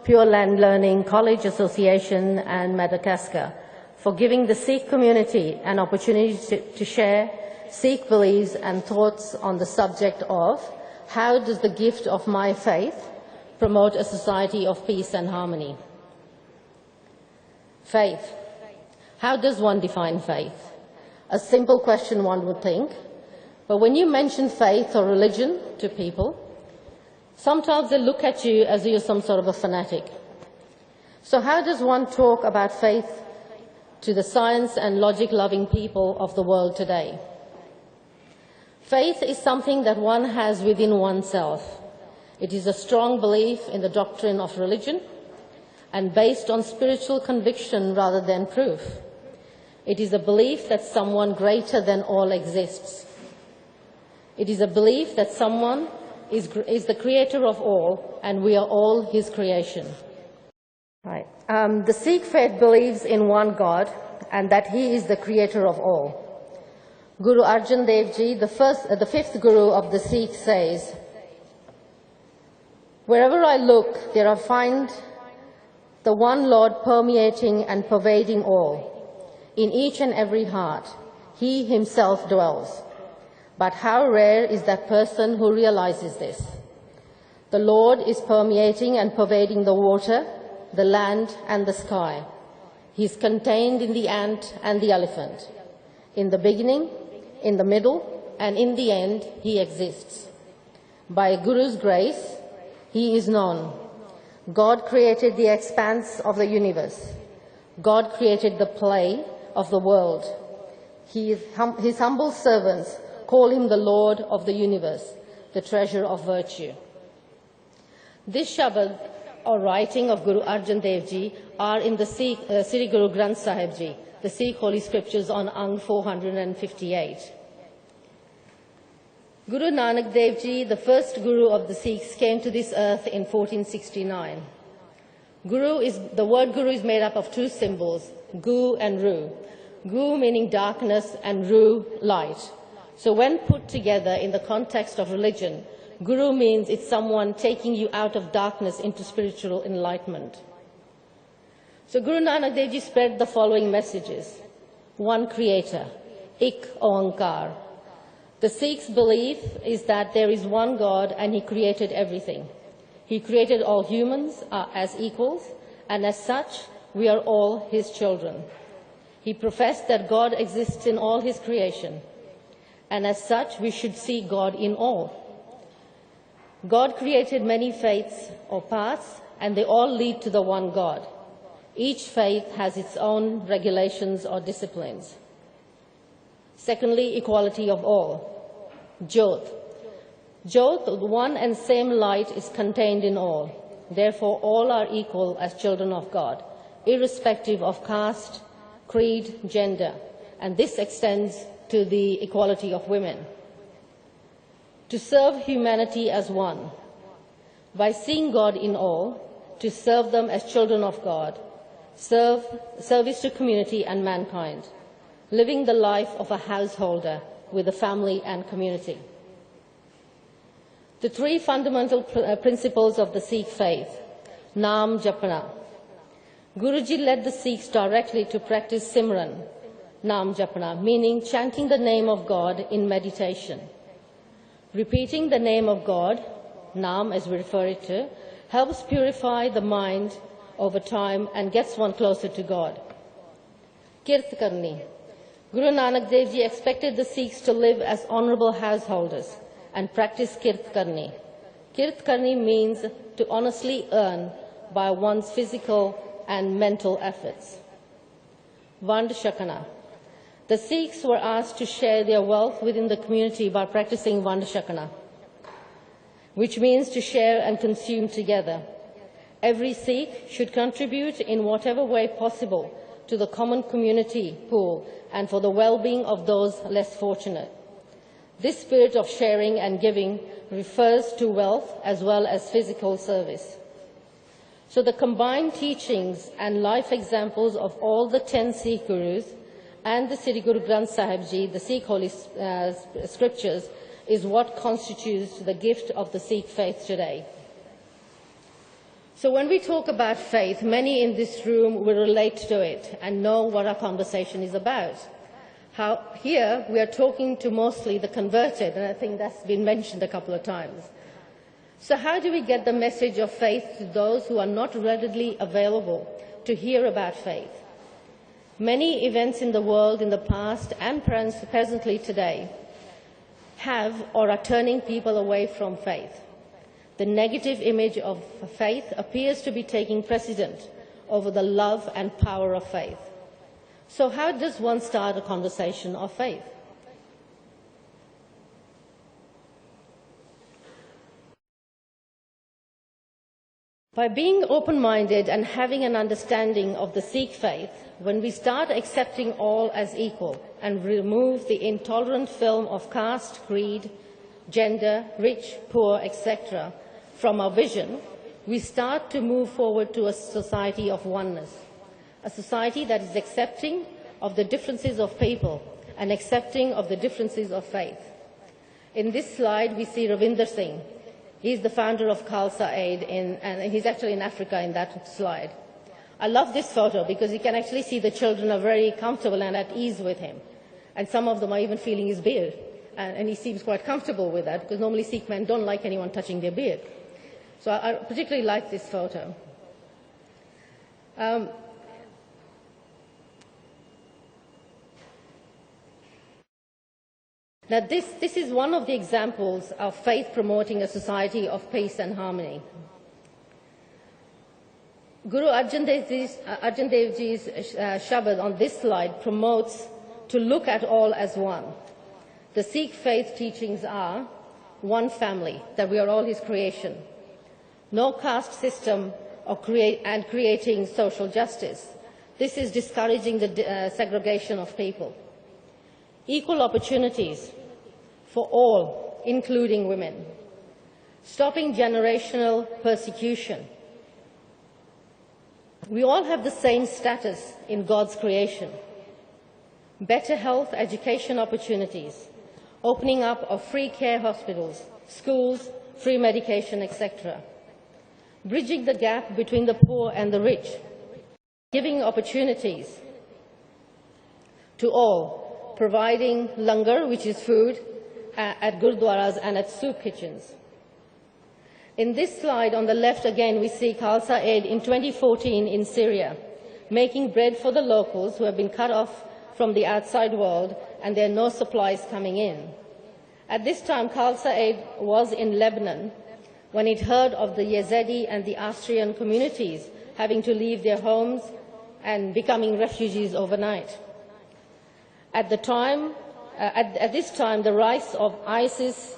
Pure Land Learning College Association and Madagascar for giving the Sikh community an opportunity to share Sikh beliefs and thoughts on the subject of how does the gift of my faith promote a society of peace and harmony. Faith. How does one define faith? A simple question, one would think. But when you mention faith or religion to people, sometimes they look at you as you're some sort of a fanatic. So how does one talk about faith to the science and logic-loving people of the world today? Faith is something that one has within oneself. It is a strong belief in the doctrine of religion and based on spiritual conviction rather than proof. It is a belief that someone greater than all exists. It is a belief that someone is the creator of all, and we are all his creation. Right. The Sikh faith believes in one God, and that he is the creator of all. Guru Arjan Dev Ji, the fifth Guru of the Sikh, says, "Wherever I look, there I find the one Lord permeating and pervading all. In each and every heart, he himself dwells. But how rare is that person who realizes this? The Lord is permeating and pervading the water, the land, and the sky. He is contained in the ant and the elephant. In the beginning, in the middle, and in the end, he exists. By Guru's grace, he is known. God created the expanse of the universe. God created the play of the world. His humble servants call him the Lord of the universe, the treasure of virtue." This Shabad, or writing of Guru Arjan Dev Ji, are in the Sri Guru Granth Sahib Ji, the Sikh Holy Scriptures on Ang 458. Guru Nanak Dev Ji, the first Guru of the Sikhs, came to this earth in 1469. The word Guru is made up of two symbols, Gu and Ru. Gu meaning darkness and Ru, light. So when put together in the context of religion, Guru means it's someone taking you out of darkness into spiritual enlightenment. So Guru Nanak Dev Ji spread the following messages. One creator, Ik Oankar. The Sikhs' belief is that there is one God and he created everything. He created all humans as equals, and as such, we are all his children. He professed that God exists in all his creation, and as such, we should see God in all. God created many faiths or paths, and they all lead to the one God. Each faith has its own regulations or disciplines. Secondly, equality of all. Jyot. Jyot, the one and same light, is contained in all. Therefore, all are equal as children of God, irrespective of caste, creed, gender, and this extends to the equality of women. To serve humanity as one, by seeing God in all, to serve them as children of God, service to community and mankind, living the life of a householder with a family and community. The three fundamental principles of the Sikh faith. Naam Japana. Guruji led the Sikhs directly to practice Simran, Naam Japana, meaning chanting the name of God in meditation. Repeating the name of God, Naam as we refer it to, helps purify the mind over time and gets one closer to God. Kirt Karni. Guru Nanak Dev Ji expected the Sikhs to live as honorable householders and practice Kirt Karni. Kirt Karni means to honestly earn by one's physical and mental efforts. Vand Shakana. The Sikhs were asked to share their wealth within the community by practicing Vand Shakana, which means to share and consume together. Every Sikh should contribute in whatever way possible to the common community pool and for the well-being of those less fortunate. This spirit of sharing and giving refers to wealth as well as physical service. So the combined teachings and life examples of all the 10 Sikh Gurus and the Sri Guru Granth Sahib Ji, the Sikh Holy Scriptures, is what constitutes the gift of the Sikh faith today. So when we talk about faith, many in this room will relate to it and know what our conversation is about. Here we are talking to mostly the converted, and I think that's been mentioned a couple of times. So how do we get the message of faith to those who are not readily available to hear about faith? Many events in the world in the past and presently today have or are turning people away from faith. The negative image of faith appears to be taking precedent over the love and power of faith. So how does one start a conversation of faith? By being open-minded and having an understanding of the Sikh faith, when we start accepting all as equal and remove the intolerant film of caste, creed, gender, rich, poor, etc. from our vision, we start to move forward to a society of oneness, a society that is accepting of the differences of people and accepting of the differences of faith. In this slide, we see Ravinder Singh. He's the founder of Khalsa Aid, and he's actually in Africa in that slide. I love this photo because you can actually see the children are very comfortable and at ease with him. And some of them are even feeling his beard. And he seems quite comfortable with that because normally Sikh men don't like anyone touching their beard. So I particularly like this photo. Now, this is one of the examples of faith promoting a society of peace and harmony. Guru Arjan Dev Ji's Shabad on this slide promotes to look at all as one. The Sikh faith teachings are one family, that we are all his creation, no caste system and creating social justice. This is discouraging the segregation of people. Equal opportunities for all, including women. Stopping generational persecution. We all have the same status in God's creation. Better health, education opportunities. Opening up of free care hospitals, schools, free medication, etc. Bridging the gap between the poor and the rich. Giving opportunities to all. Providing langar, which is food, at gurdwaras and at soup kitchens. In this slide on the left again we see Khalsa Aid in 2014 in Syria, making bread for the locals who have been cut off from the outside world and there are no supplies coming in. At this time Khalsa Aid was in Lebanon when it heard of the Yazidi and the Austrian communities having to leave their homes and becoming refugees overnight. At this time, the rise of ISIS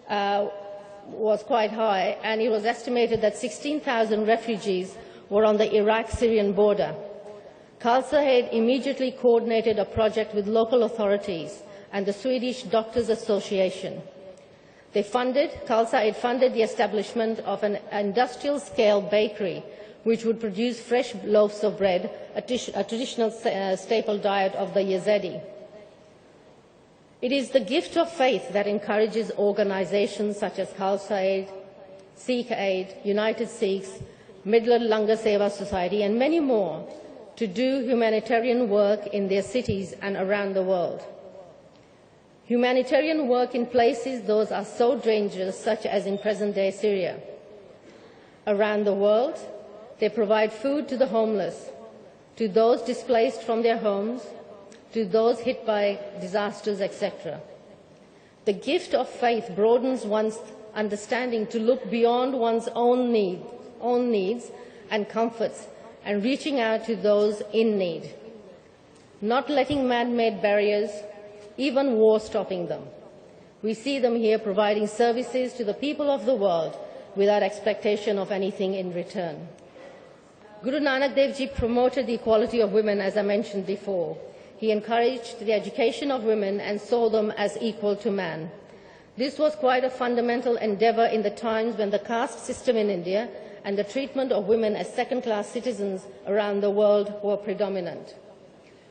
was quite high, and it was estimated that 16,000 refugees were on the Iraq-Syrian border. Khalsa Aid immediately coordinated a project with local authorities and the Swedish Doctors Association. Khalsa Aid funded the establishment of an industrial-scale bakery which would produce fresh loaves of bread, a traditional staple diet of the Yazidi. It is the gift of faith that encourages organizations such as Khalsa Aid, Sikh Aid, United Sikhs, Midland Langar Seva Society, and many more to do humanitarian work in their cities and around the world. Humanitarian work in places those are so dangerous, such as in present-day Syria. Around the world, they provide food to the homeless, to those displaced from their homes, to those hit by disasters, etc. The gift of faith broadens one's understanding to look beyond one's own needs and comforts, and reaching out to those in need. Not letting man-made barriers, even war, stopping them. We see them here providing services to the people of the world without expectation of anything in return. Guru Nanak Dev Ji promoted the equality of women, as I mentioned before. He encouraged the education of women and saw them as equal to man. This was quite a fundamental endeavour in the times when the caste system in India and the treatment of women as second-class citizens around the world were predominant.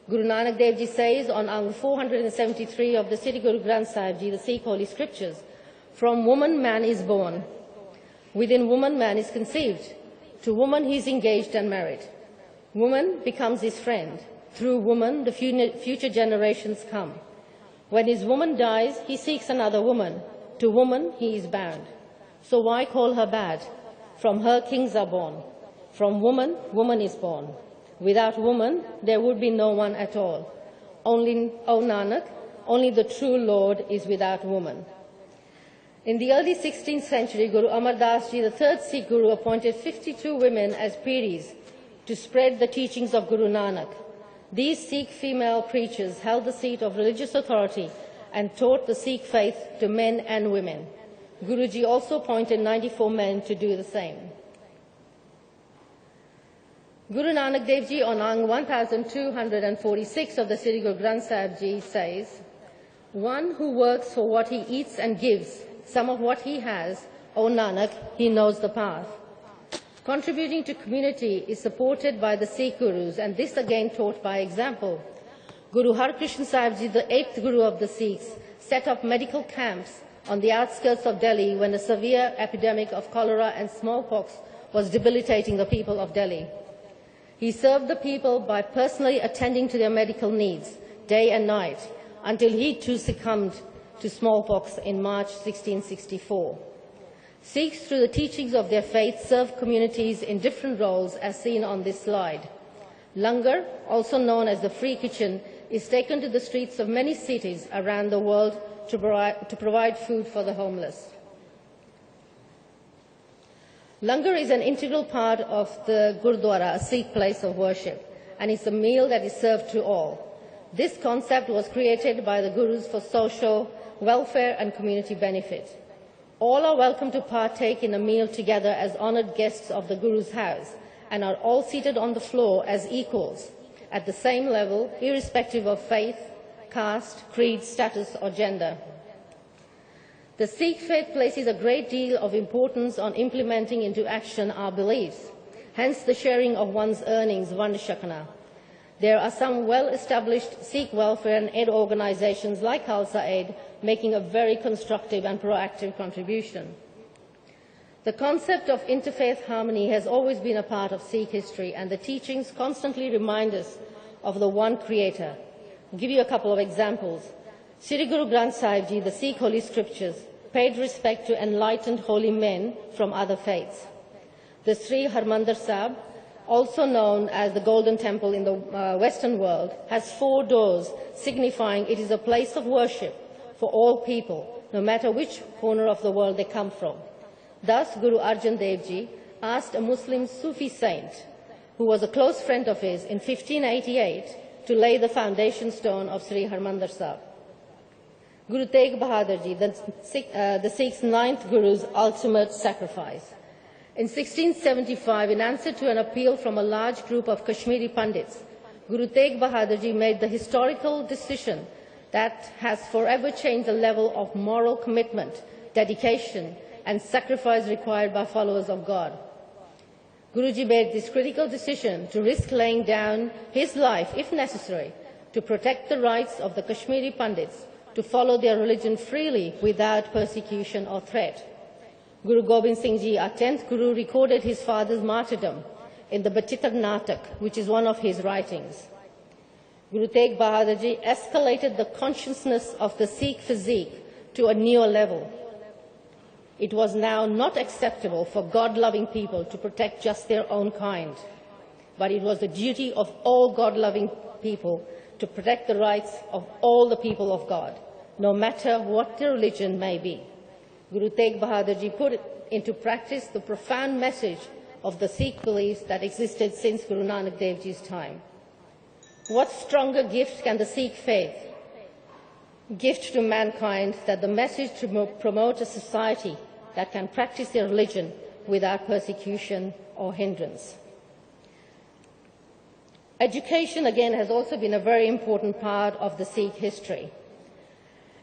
Guru Nanak Dev Ji says on Ang 473 of the Sri Guru Granth Sahib Ji, the Sikh Holy Scriptures, "From woman man is born, within woman man is conceived, to woman he is engaged and married. Woman becomes his friend, through woman the future generations come. When his woman dies, he seeks another woman, to woman he is bound. So why call her bad? From her kings are born. From woman, woman is born. Without woman, there would be no one at all. Only, O Nanak, only the true Lord is without woman." In the early 16th century, Guru Amar Das Ji, the third Sikh Guru, appointed 52 women as Piris to spread the teachings of Guru Nanak. These Sikh female preachers held the seat of religious authority and taught the Sikh faith to men and women. Guruji also appointed 94 men to do the same. Guru Nanak Dev Ji on Ang 1246 of the Sri Guru Granth Sahib Ji says, "One who works for what he eats and gives some of what he has, O Nanak, he knows the path." Contributing to community is supported by the Sikh Gurus, and this again taught by example. Guru Har Krishan Sahib Ji, the 8th Guru of the Sikhs, set up medical camps on the outskirts of Delhi when a severe epidemic of cholera and smallpox was debilitating the people of Delhi. He served the people by personally attending to their medical needs day and night until he too succumbed to smallpox in March 1664. Sikhs, through the teachings of their faith, serve communities in different roles as seen on this slide. Langar, also known as the free kitchen, is taken to the streets of many cities around the world to provide food for the homeless. Langar is an integral part of the Gurdwara, a Sikh place of worship, and it's a meal that is served to all. This concept was created by the Gurus for social welfare and community benefit. All are welcome to partake in a meal together as honoured guests of the Guru's house and are all seated on the floor as equals, at the same level, irrespective of faith, caste, creed, status or gender. The Sikh faith places a great deal of importance on implementing into action our beliefs, hence the sharing of one's earnings, Vandshakana. There are some well-established Sikh welfare and aid organisations like Khalsa Aid making a very constructive and proactive contribution. The concept of interfaith harmony has always been a part of Sikh history, and the teachings constantly remind us of the one Creator. I'll give you a couple of examples. Sri Guru Granth Sahib Ji, the Sikh Holy Scriptures, paid respect to enlightened holy men from other faiths. The Sri Harmandir Sahib, also known as the Golden Temple in the Western world, has 4 doors, signifying it is a place of worship for all people, no matter which corner of the world they come from. Thus, Guru Arjan Dev Ji asked a Muslim Sufi saint, who was a close friend of his, in 1588 to lay the foundation stone of Sri Harmandir Sahib. Guru Tegh Bahadur Ji, the Sikhs' 9th Guru's ultimate sacrifice. In 1675, in answer to an appeal from a large group of Kashmiri Pandits, Guru Tegh Bahadur Ji made the historical decision that has forever changed the level of moral commitment, dedication, and sacrifice required by followers of God. Guruji made this critical decision to risk laying down his life, if necessary, to protect the rights of the Kashmiri Pandits to follow their religion freely without persecution or threat. Guru Gobind Singh Ji, our 10th Guru, recorded his father's martyrdom in the Bachitar Natak, which is one of his writings. Guru Tegh Bahadur Ji escalated the consciousness of the Sikh physique to a newer level. It was now not acceptable for God-loving people to protect just their own kind, but it was the duty of all God-loving people to protect the rights of all the people of God, no matter what their religion may be. Guru Tegh Bahadur Ji put into practice the profound message of the Sikh beliefs that existed since Guru Nanak Dev Ji's time. What stronger gift can the Sikh faith gift to mankind than the message to promote a society that can practice their religion without persecution or hindrance? Education, again, has also been a very important part of the Sikh history.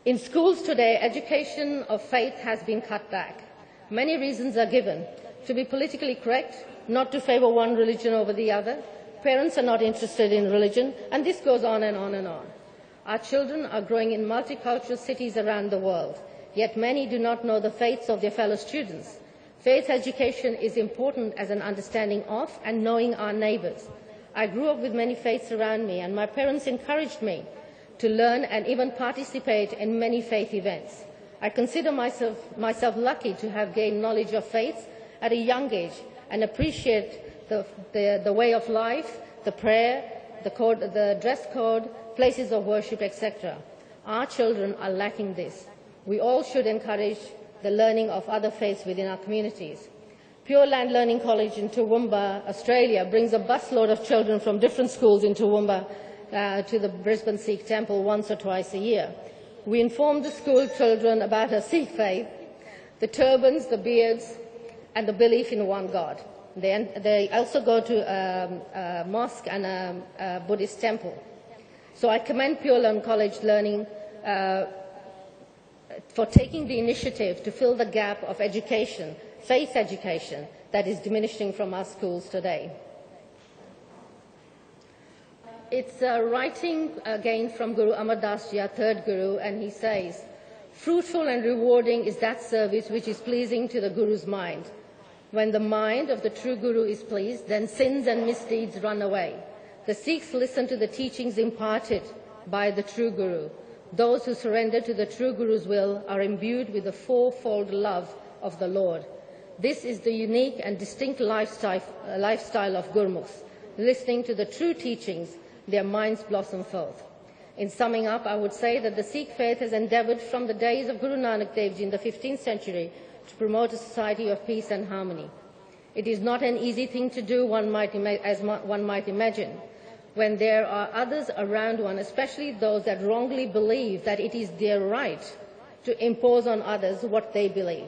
In schools today, education of faith has been cut back. Many reasons are given: to be politically correct, not to favour one religion over the other, parents are not interested in religion, and this goes on and on and on. Our children are growing in multicultural cities around the world, yet many do not know the faiths of their fellow students. Faith education is important as an understanding of and knowing our neighbours. I grew up with many faiths around me, and my parents encouraged me to learn and even participate in many faith events. I consider myself lucky to have gained knowledge of faiths at a young age and appreciate the way of life, the prayer, the dress code, places of worship, etc. Our children are lacking this. We all should encourage the learning of other faiths within our communities. Pure Land Learning College in Toowoomba, Australia, brings a busload of children from different schools in Toowoomba to the Brisbane Sikh Temple once or twice a year. We inform the school children about our Sikh faith, the turbans, the beards, and the belief in one God. They also go to a mosque and a Buddhist temple. So I commend Pure Land College Learning for taking the initiative to fill the gap of education, faith education, that is diminishing from our schools today. It's a writing again from Guru Amar Das Ji, our third Guru, and he says, "Fruitful and rewarding is that service which is pleasing to the Guru's mind. When the mind of the true Guru is pleased, then sins and misdeeds run away. The Sikhs listen to the teachings imparted by the true Guru. Those who surrender to the true Guru's will are imbued with the fourfold love of the Lord. This is the unique and distinct lifestyle of Gurmukhs. Listening to the true teachings, their minds blossom forth." In summing up, I would say that the Sikh faith has endeavoured from the days of Guru Nanak Dev Ji in the 15th century to promote a society of peace and harmony. It is not an easy thing to do, as one might imagine, when there are others around one, especially those that wrongly believe that it is their right to impose on others what they believe.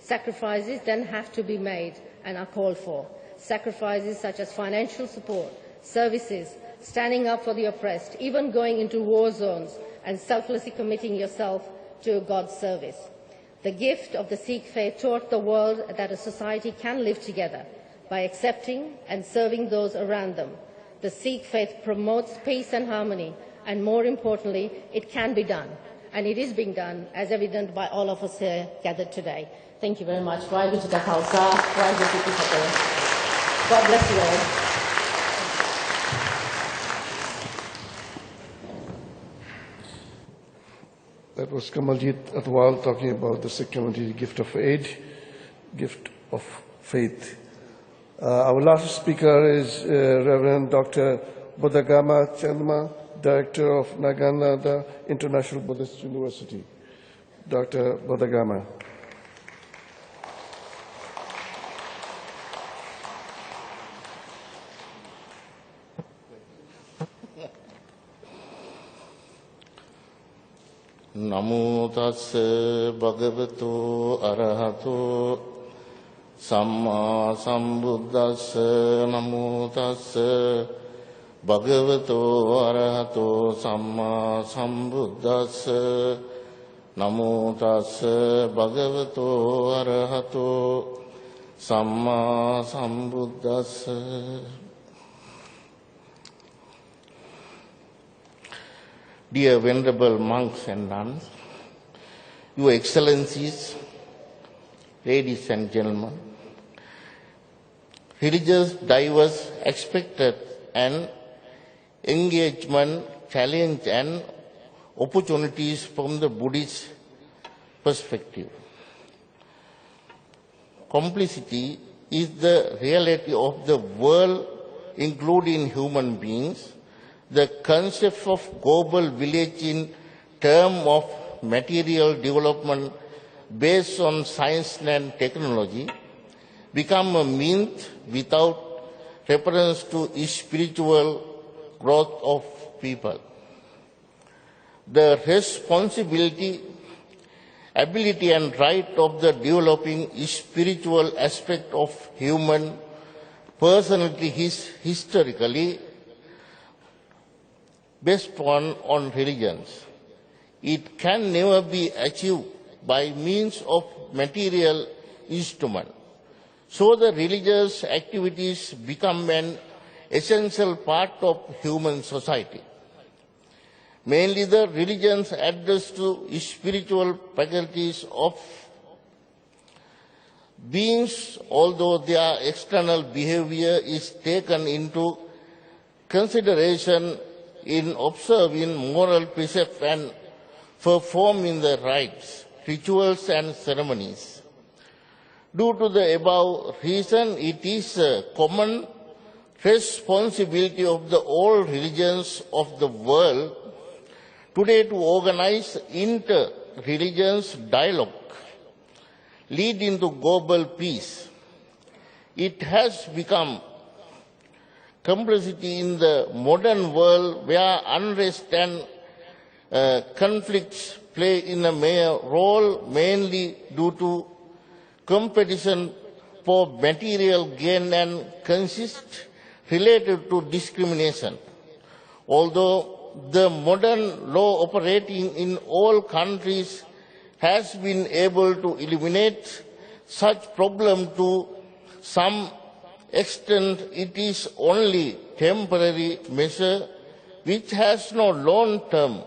Sacrifices then have to be made and are called for. Sacrifices such as financial support, services, standing up for the oppressed, even going into war zones and selflessly committing yourself to God's service. The gift of the Sikh faith taught the world that a society can live together by accepting and serving those around them. The Sikh faith promotes peace and harmony, and more importantly, it can be done. And it is being done, as evident by all of us here gathered today. Thank you very much. God bless you all. That was Kamaljit Athwal talking about the Sikh community gift of aid, gift of faith. Our last speaker is Reverend Dr. Bodagama Chandima, Director of Naganada International Buddhist University. Dr. Bodagama. Namo tassa bhagavato arahato samma sambuddhassa. Namo tassa bhagavato arahato samma sambuddhassa. Namo tassa bhagavato arahato samma sambuddhassa. Dear Venerable monks and nuns, Your Excellencies, ladies and gentlemen, religious diverse expected and engagement, challenge and opportunities from the Buddhist perspective. Complicity is the reality of the world, including human beings. The concept of global village in terms of material development based on science and technology become a myth without reference to spiritual growth of people. The responsibility, ability and right of the developing spiritual aspect of human personality is historically based on religions. It can never be achieved by means of material instrument. So the religious activities become an essential part of human society. Mainly the religions address to spiritual faculties of beings, although their external behavior is taken into consideration in observing moral precepts and performing the rites, rituals and ceremonies. Due to the above reason, it is a common responsibility of the all religions of the world today to organize inter-religious dialogue leading to global peace. It has become complexity in the modern world where unrest and conflicts play in a major role, mainly due to competition for material gain and consist related to discrimination. Although the modern law operating in all countries has been able to eliminate such problem to some extent, it is only temporary measure which has no long-term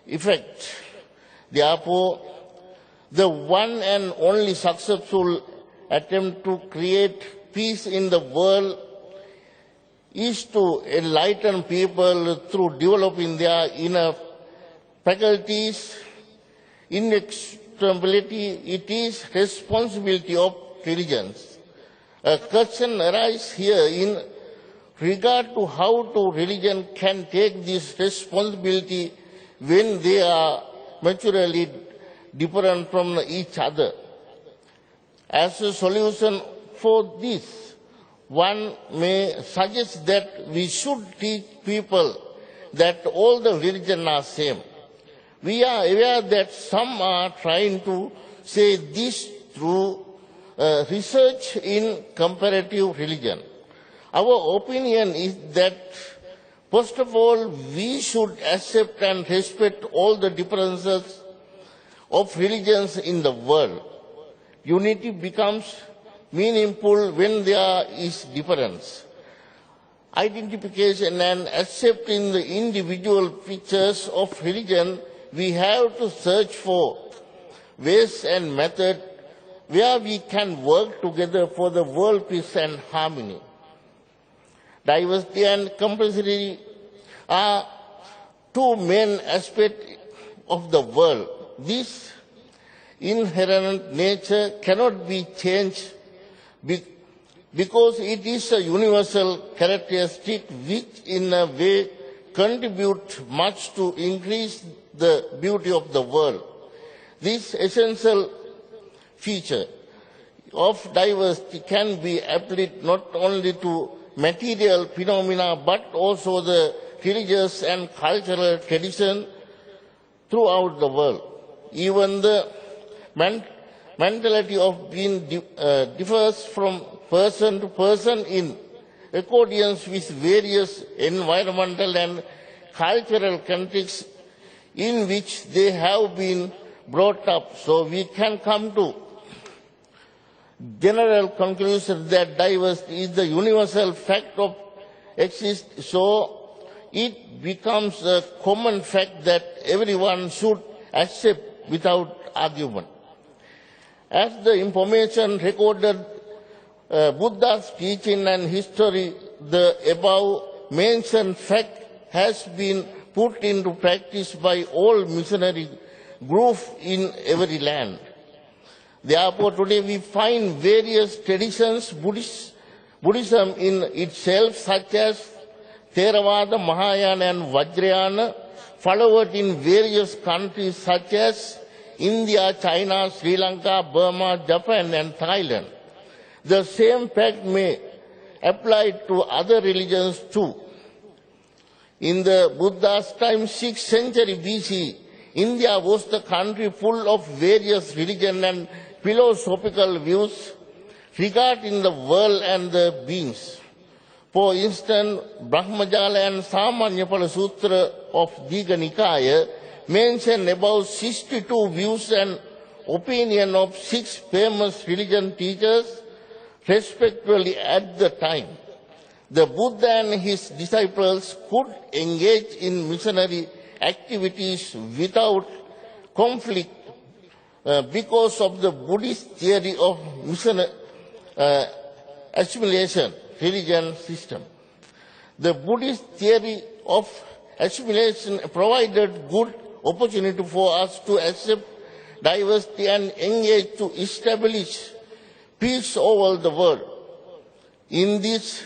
effect. Therefore, the one and only successful attempt to create peace in the world is to enlighten people through developing their inner faculties. Inextricability, it is responsibility of religions. A question arises here in regard to how religion can take this responsibility when they are materially different from each other. As a solution for this, one may suggest that we should teach people that all the religions are same. We are aware that some are trying to say this through research in comparative religion. Our opinion is that, first of all, we should accept and respect all the differences of religions in the world. Unity becomes meaningful when there is difference. Identification and accepting the individual features of religion, we have to search for ways and methods where we can work together for the world peace and harmony. Diversity and complexity are two main aspects of the world. This inherent nature cannot be changed because it is a universal characteristic which in a way contributes much to increase the beauty of the world. This essential feature of diversity can be applied not only to material phenomena but also the religious and cultural tradition throughout the world. Even the mentality of being differs from person to person in accordance with various environmental and cultural contexts in which they have been brought up. So we can come to general conclusion that diversity is the universal fact of existence. So it becomes a common fact that everyone should accept without argument. As the information recorded Buddha's teaching and history, the above mentioned fact has been put into practice by all missionary groups in every land. Therefore, today we find various traditions, Buddhism in itself, such as Theravada, Mahayana and Vajrayana, followed in various countries such as India, China, Sri Lanka, Burma, Japan, and Thailand. The same fact may apply to other religions too. In the Buddha's time, 6th century BC, India was the country full of various religion and philosophical views regarding the world and the beings. For instance, Brahmajala and Samanyapala Sutra of Digha Nikaya mention about 62 views and opinion of 6 famous religion teachers, respectively at the time. The Buddha and his disciples could engage in missionary activities without conflict because of the Buddhist theory of assimilation religion system. The Buddhist theory of assimilation provided good opportunity for us to accept diversity and engage to establish peace over the world. In this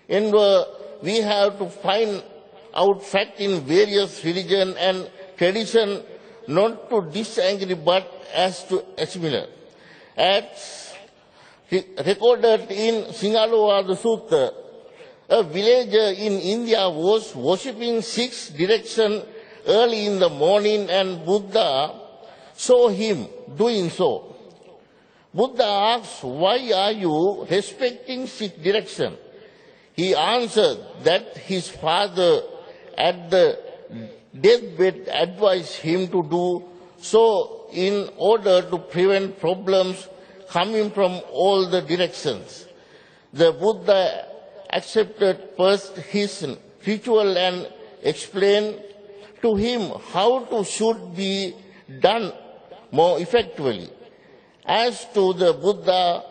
endeavor, we have to find out fact in various religion and tradition, not to disagree but as to assimilate. As recorded in Singalowada Sutta, a villager in India was worshipping 6 directions early in the morning and Buddha saw him doing so. Buddha asked, "Why are you respecting 6 directions?" He answered that his father at the deathbed advised him to do so in order to prevent problems coming from all the directions. The Buddha accepted first his ritual and explained to him how to should be done more effectively. As to the Buddha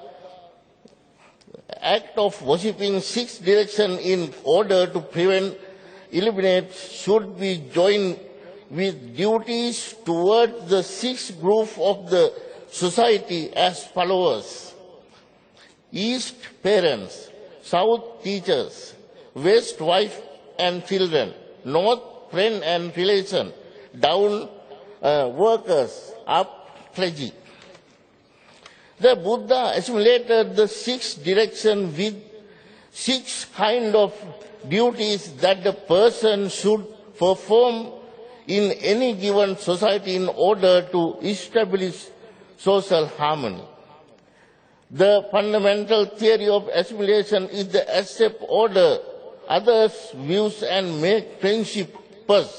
act of worshipping 6 directions in order to eliminate should be joined with duties towards the 6 groups of the society as follows: East parents, South teachers, West wife and children, North friend and relation, down workers, up clergy. The Buddha assimilated the 6 directions with 6 kind of duties that the person should perform in any given society in order to establish social harmony. The fundamental theory of assimilation is the accept order, others' views and make friendship first.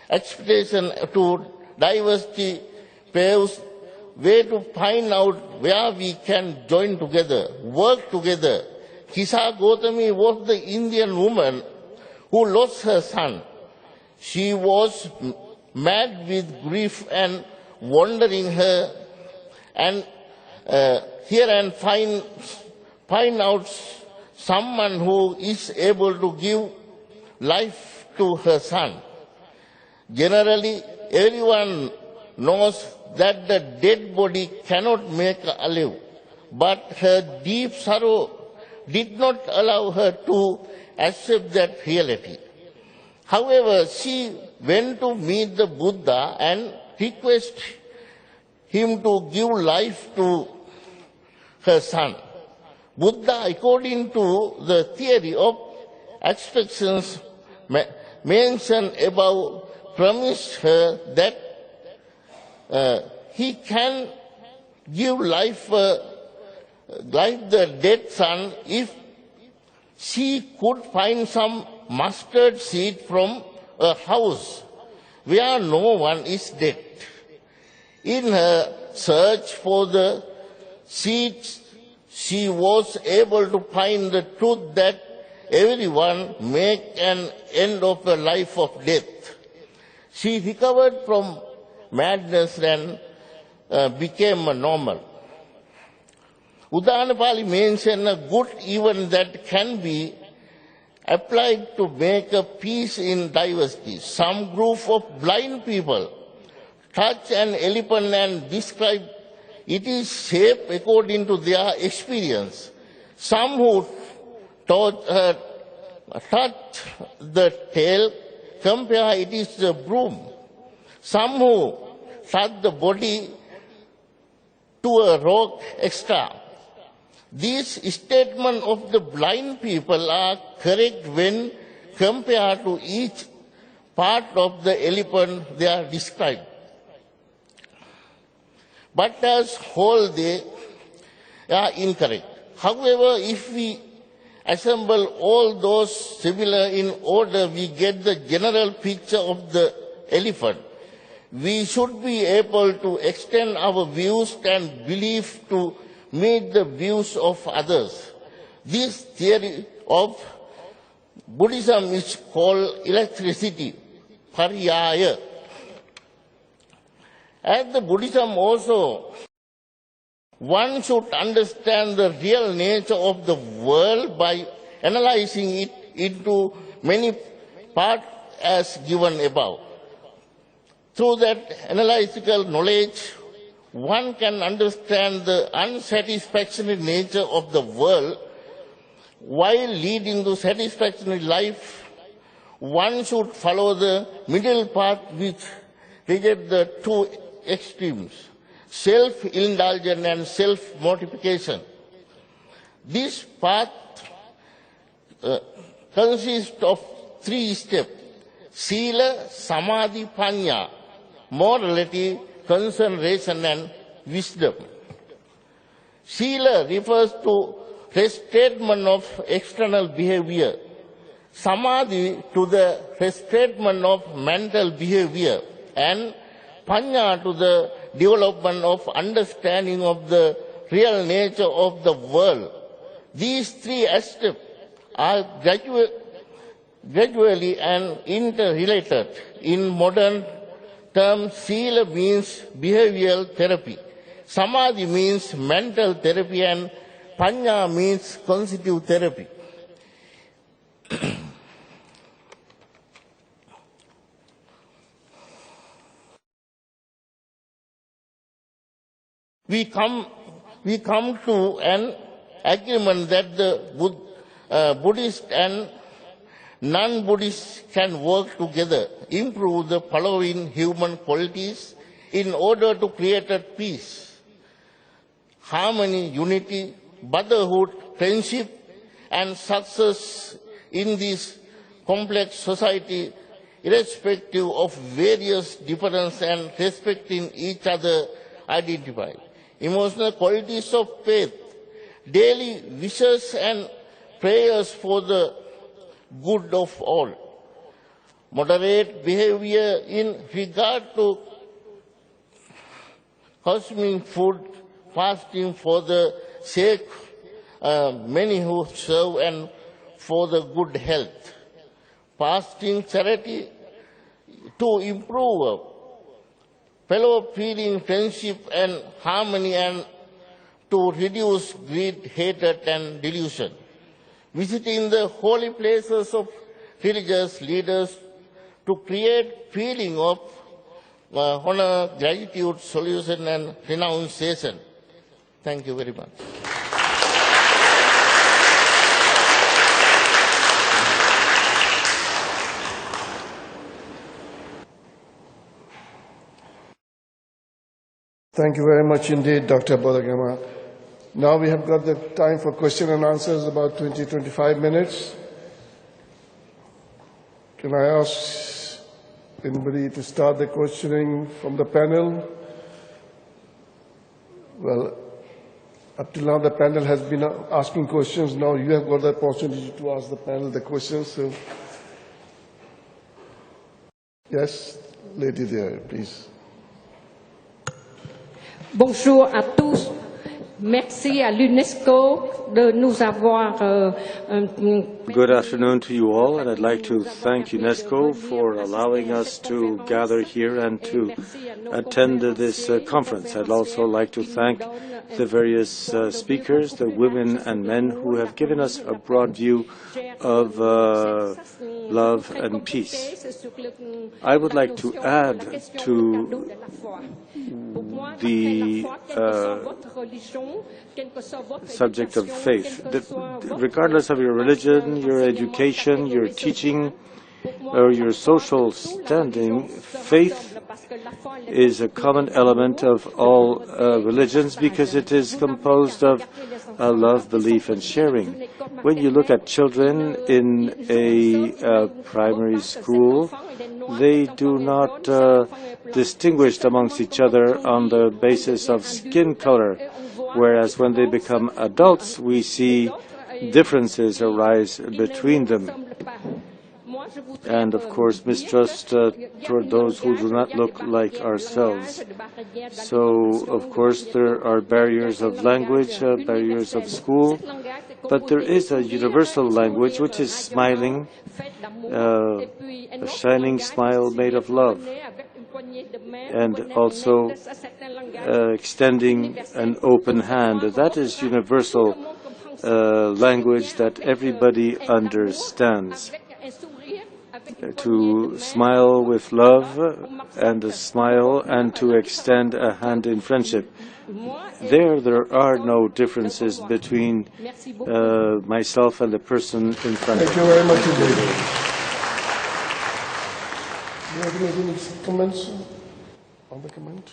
Expectation to diversity paves way to find out where we can join together, work together. Kisa Gautami was the Indian woman who lost her son. She was mad with grief and wandering her and here and find out someone who is able to give life to her son. Generally, everyone knows that the dead body cannot make alive, but her deep sorrow did not allow her to accept that reality. However, she went to meet the Buddha and requested him to give life to her son. Buddha, according to the theory of expectations mentioned above, promised her that he can give life like the dead son if she could find some mustard seed from a house where no one is dead. In her search for the seeds, she was able to find the truth that everyone makes an end of a life of death. She recovered from madness and became normal. Udanapali mentioned a good event that can be applied to make a peace in diversity. Some group of blind people touch an elephant and describe its shape according to their experience. Some who touch the tail compare it is the broom. Some who touch the body to a rock extra. These statements of the blind people are correct when compared to each part of the elephant they are described. But as whole they are incorrect. However, if we assemble all those similar in order, we get the general picture of the elephant. We should be able to extend our views and belief to meet the views of others. This theory of Buddhism is called electricity, pariyaya. As the Buddhism also, one should understand the real nature of the world by analyzing it into many parts as given above. Through that analytical knowledge, one can understand the unsatisfactory nature of the world. While leading to satisfactory life, one should follow the middle path which rejects the two extremes, self-indulgence and self-mortification. This path consists of 3 steps: Sila, Samadhi, Panya, morality, concentration and wisdom. Sila refers to restraint of external behavior, Samadhi to the restraint of mental behavior, and Panya to the development of understanding of the real nature of the world. These 3 aspects are gradually and interrelated. In modern terms, Sila means behavioral therapy, Samadhi means mental therapy, and Panya means cognitive therapy. We come to an agreement that the Buddhist and non-Buddhists can work together, improve the following human qualities in order to create a peace, harmony, unity, brotherhood, friendship, and success in this complex society, irrespective of various differences and respecting each other identified. Emotional qualities of faith, daily wishes and prayers for the good of all. Moderate behavior in regard to consuming food, fasting for the sake many who serve and for the good health. Fasting charity to improve fellow feeling, friendship and harmony, and to reduce greed, hatred and delusion. Visiting the holy places of religious leaders to create feeling of honor, gratitude, solution and renunciation. Thank you very much. Thank you very much indeed, Dr. Bodagama. Now we have got the time for question and answers, about 20-25 minutes. Can I ask anybody to start the questioning from the panel? Well, up till now the panel has been asking questions. Now you have got the opportunity to ask the panel the questions. So, yes, lady there, please. Bonjour à tous. Merci à l'UNESCO de nous avoir. Good afternoon to you all, and I'd like to thank UNESCO for allowing us to gather here and to attend this conference. I'd also like to thank the various speakers, the women and men who have given us a broad view of love and peace. I would like to add to the subject of faith. Regardless of your religion, your education, your teaching, or your social standing, faith is a common element of all religions because it is composed of love, belief, and sharing. When you look at children in a primary school, they do not distinguish amongst each other on the basis of skin color, whereas when they become adults, we see differences arise between them. And, of course, mistrust toward those who do not look like ourselves. So, of course, there are barriers of language, barriers of school, but there is a universal language which is smiling, a shining smile made of love, and also extending an open hand. That is universal language that everybody understands. To smile with love and a smile and to extend a hand in friendship. There are no differences between myself and the person in front of me. Thank you very much indeed. Do you have any comments on the comment?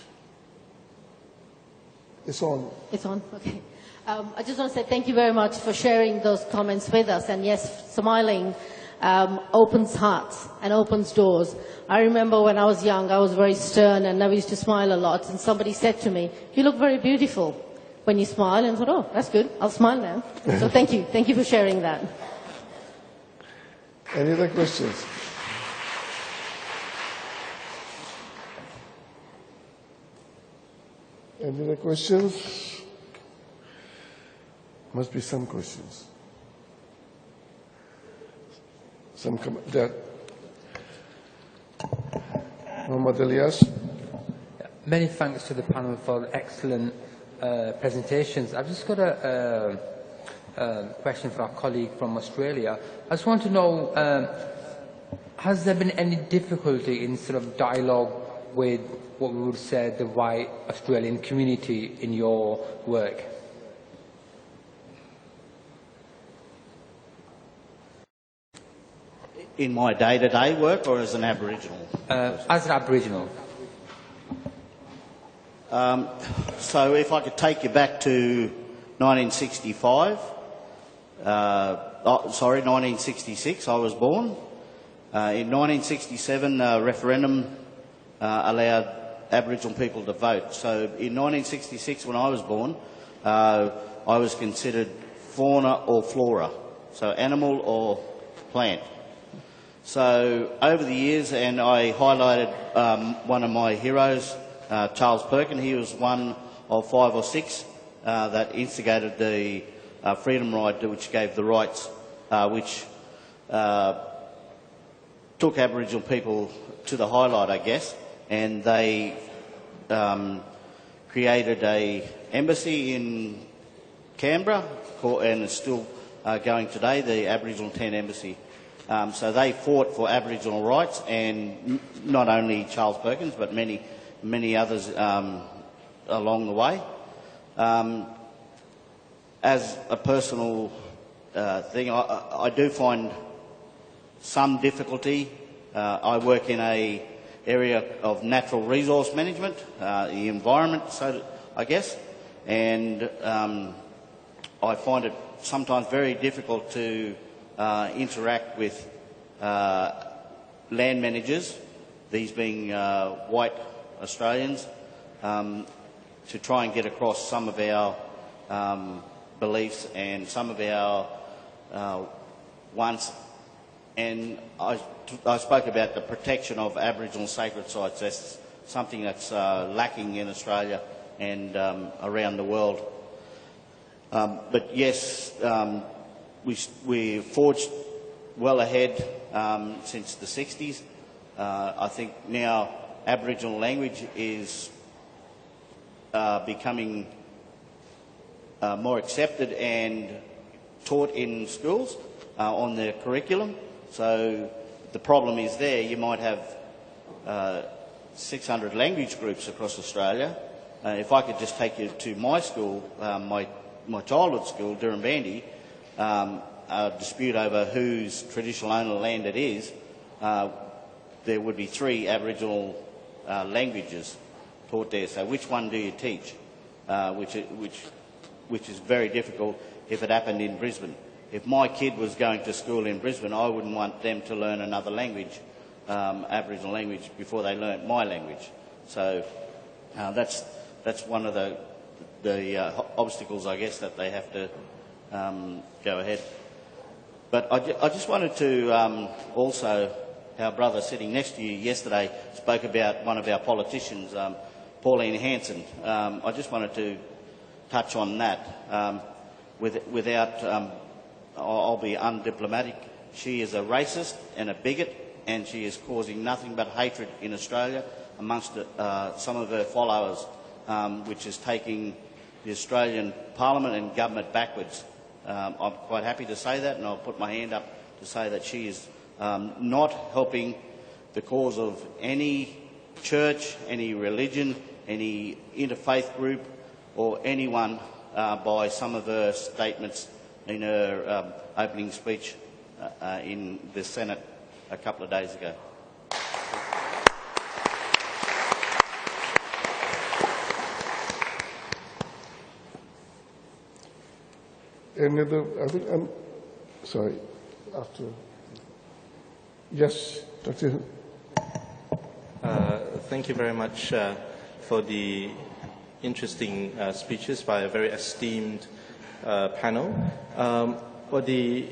It's on. It's on, okay. I just want to say thank you very much for sharing those comments with us. And yes, smiling opens hearts and opens doors. I remember when I was young, I was very stern and never used to smile a lot. And somebody said to me, "You look very beautiful when you smile." And I thought, oh, that's good. I'll smile now. So thank you. Thank you for sharing that. Any other questions? Any other questions? Must be some questions. Some there. Muhammad Elias. Many thanks to the panel for excellent presentations. I've just got a question for our colleague from Australia. I just want to know, has there been any difficulty in sort of dialogue with what we would say the white Australian community in your work? In my day-to-day work or as an Aboriginal? As an Aboriginal. So if I could take you back to 1965, 1966 I was born. In 1967 a referendum allowed Aboriginal people to vote. So in 1966 when I was born, I was considered fauna or flora, so animal or plant. So over the years, and I highlighted one of my heroes, Charles Perkin. He was one of 5 or 6 that instigated the Freedom Ride, which gave the rights, which took Aboriginal people to the highlight, I guess, and they created an embassy in Canberra, and it's still going today, the Aboriginal 10 Embassy. So they fought for Aboriginal rights, and not only Charles Perkins, but many others along the way. As a personal thing, I do find some difficulty. I work in an area of natural resource management, the environment, so I guess, and I find it sometimes very difficult to interact with land managers, these being white Australians, to try and get across some of our beliefs and some of our wants. And I spoke about the protection of Aboriginal sacred sites. That's something that's lacking in Australia and around the world. But yes, we forged well ahead since the 60s. I think now Aboriginal language is becoming more accepted and taught in schools on the curriculum. So the problem is there, you might have 600 language groups across Australia. If I could just take you to my school, my childhood school, Durrumbandi, a dispute over whose traditional owner land it is, there would be 3 Aboriginal languages taught there. So which one do you teach? Which is very difficult if it happened in Brisbane. If my kid was going to school in Brisbane, I wouldn't want them to learn another language, Aboriginal language, before they learnt my language. So that's one of the obstacles, I guess, that they have to go ahead. But I just wanted to also, our brother sitting next to you yesterday spoke about one of our politicians, Pauline Hanson. I just wanted to touch on that without, I'll be undiplomatic. She is a racist and a bigot, and she is causing nothing but hatred in Australia amongst some of her followers, which is taking the Australian Parliament and government backwards. I'm quite happy to say that, and I'll put my hand up to say that she is not helping the cause of any church, any religion, any interfaith group, or anyone by some of her statements in her opening speech in the Senate a couple of days ago. Any other? I think I'm sorry. After, yes, Dr. Thank you very much for the interesting speeches by a very esteemed panel. Well, the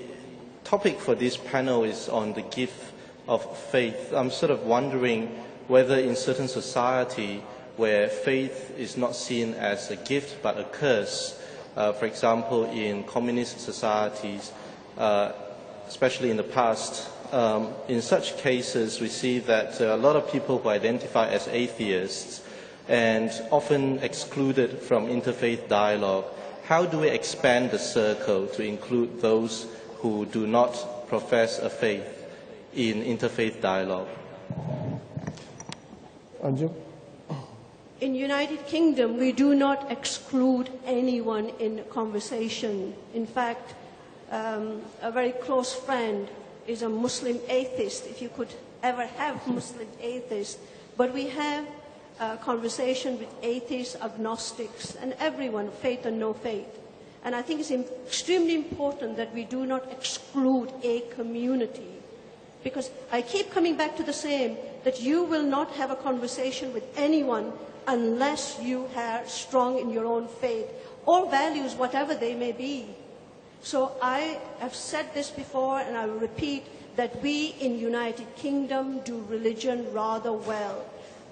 topic for this panel is on the gift of faith. I'm sort of wondering whether in certain society where faith is not seen as a gift but a curse, for example, in communist societies, especially in the past, in such cases we see that a lot of people who identify as atheists and often excluded from interfaith dialogue. How do we expand the circle to include those who do not profess a faith in interfaith dialogue? Anjum? In United Kingdom, we do not exclude anyone in conversation. In fact, a very close friend is a Muslim atheist, if you could ever have Muslim atheists. But we have a conversation with atheists, agnostics, and everyone, faith and no faith. And I think it's extremely important that we do not exclude a community. Because I keep coming back to the same, that you will not have a conversation with anyone unless you are strong in your own faith or values, whatever they may be. So I have said this before, and I will repeat, that we in United Kingdom do religion rather well.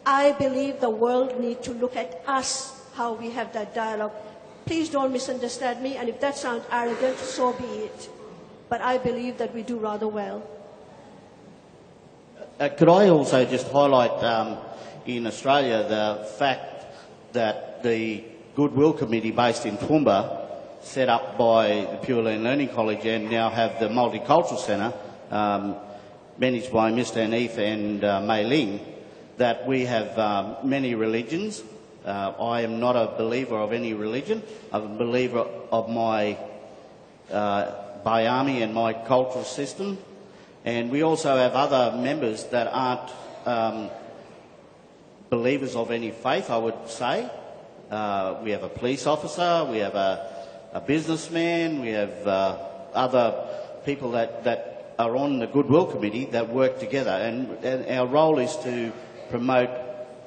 I believe the world needs to look at us, how we have that dialogue. Please don't misunderstand me, and if that sounds arrogant, so be it. But I believe that we do rather well. Could I also just highlight in Australia the fact that the Goodwill Committee based in Toowoomba, set up by the Pure Land Learning College, and now have the Multicultural Centre, managed by Mr. Anif and Mei Ling, that we have many religions. I am not a believer of any religion. I'm a believer of my Bayami and my cultural system. And we also have other members that aren't believers of any faith, I would say. We have a police officer, we have a businessman, we have other people that are on the Goodwill Committee that work together. And our role is to promote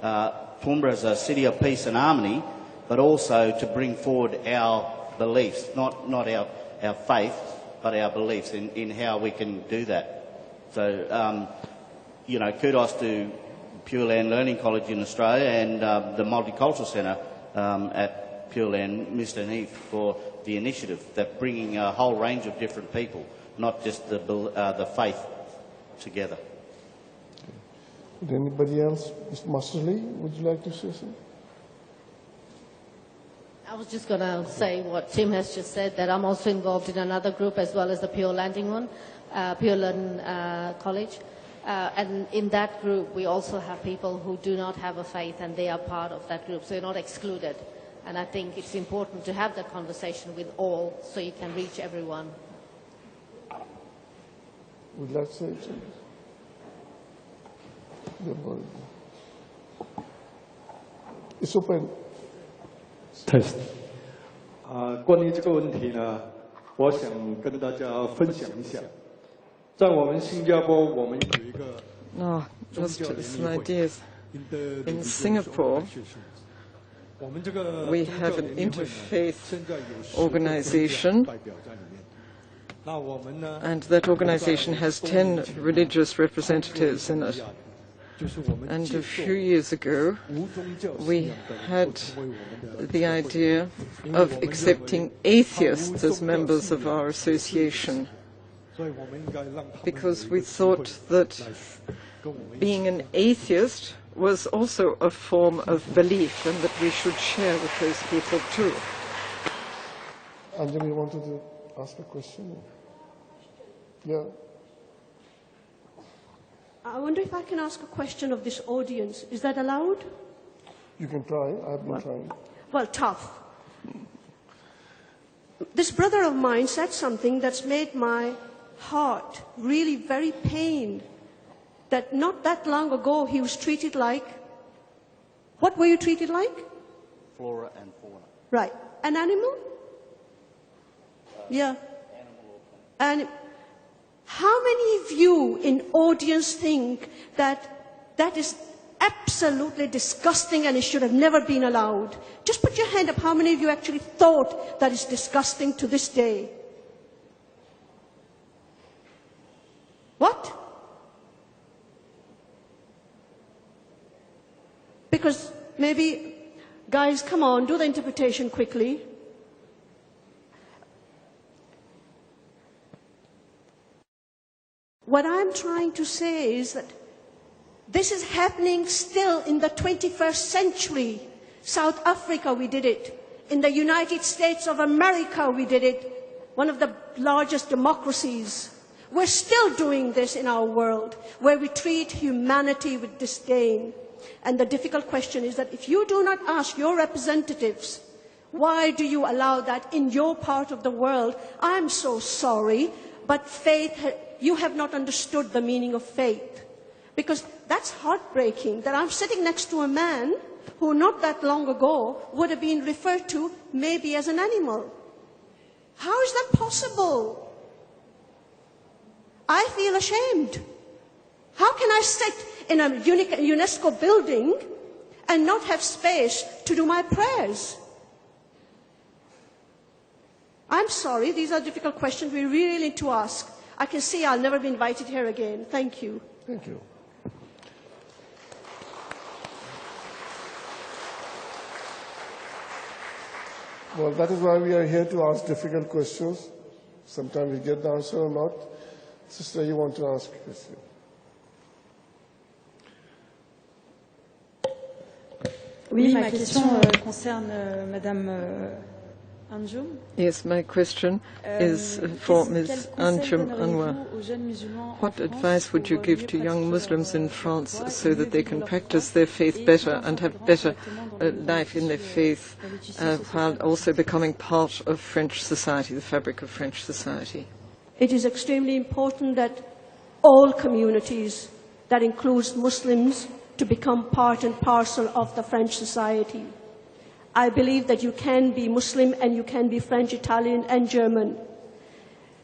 Toowoomba as a city of peace and harmony, but also to bring forward our beliefs, not our faith, but our beliefs in how we can do that. So, you know, kudos to Pure Land Learning College in Australia and the Multicultural Centre at Pure Land, Mr. Neath, for the initiative, that bringing a whole range of different people, not just the faith, together. Would anybody else? Mr. Masterly, would you like to say something? I was just going to say what Tim has just said, that I'm also involved in another group as well as the Pure Landing one, Pure Land College. And in that group, we also have people who do not have a faith, and they are part of that group, so you're not excluded. And I think it's important to have that conversation with all, so you can reach everyone. Would you like to say something? It's open. Test. 关于这个问题呢，我想跟大家分享一下。在我们新加坡，我们有一个 No, just some ideas. In Singapore, we have an interfaith organization, and that organization has 10 religious representatives in it. And a few years ago, we had the idea of accepting atheists as members of our association, because we thought that being an atheist was also a form of belief and that we should share with those people too. Anjum, you wanted to ask a question? Yeah. I wonder if I can ask a question of this audience. Is that allowed? You can try. I've been trying. Well, tough. This brother of mine said something that's made my heart really very pained. That not that long ago he was treated like, what were you treated like? Flora and fauna. Right. An animal? Yeah. And how many of you in audience think that that is absolutely disgusting and it should have never been allowed? Just put your hand up. How many of you actually thought that is disgusting to this day? What? Because maybe, guys, come on, do the interpretation quickly. What I'm trying to say is that this is happening still in the 21st century. South Africa, we did it. In the United States of America, we did it. One of the largest democracies. We're still doing this in our world, where we treat humanity with disdain. And the difficult question is that if you do not ask your representatives, why do you allow that in your part of the world? I'm so sorry, but you have not understood the meaning of faith. Because that's heartbreaking, that I'm sitting next to a man who not that long ago would have been referred to maybe as an animal. How is that possible? I feel ashamed. How can I sit in a UNESCO building and not have space to do my prayers? I'm sorry, these are difficult questions we really need to ask. I can see I'll never be invited here again. Thank you. Thank you. Well, that is why we are here to ask difficult questions. Sometimes we get the answer or not. Sister, you want to ask a question? Oui, ma question concerne Madame Anjum. Yes, my question is for Ms. Anjum Anwar. What advice would you give to young Muslims in France so that they can practice their faith better and have better life in their faith while also becoming part of French society, the fabric of French society? It is extremely important that all communities, that includes Muslims, to become part and parcel of the French society. I believe that you can be Muslim and you can be French, Italian and German.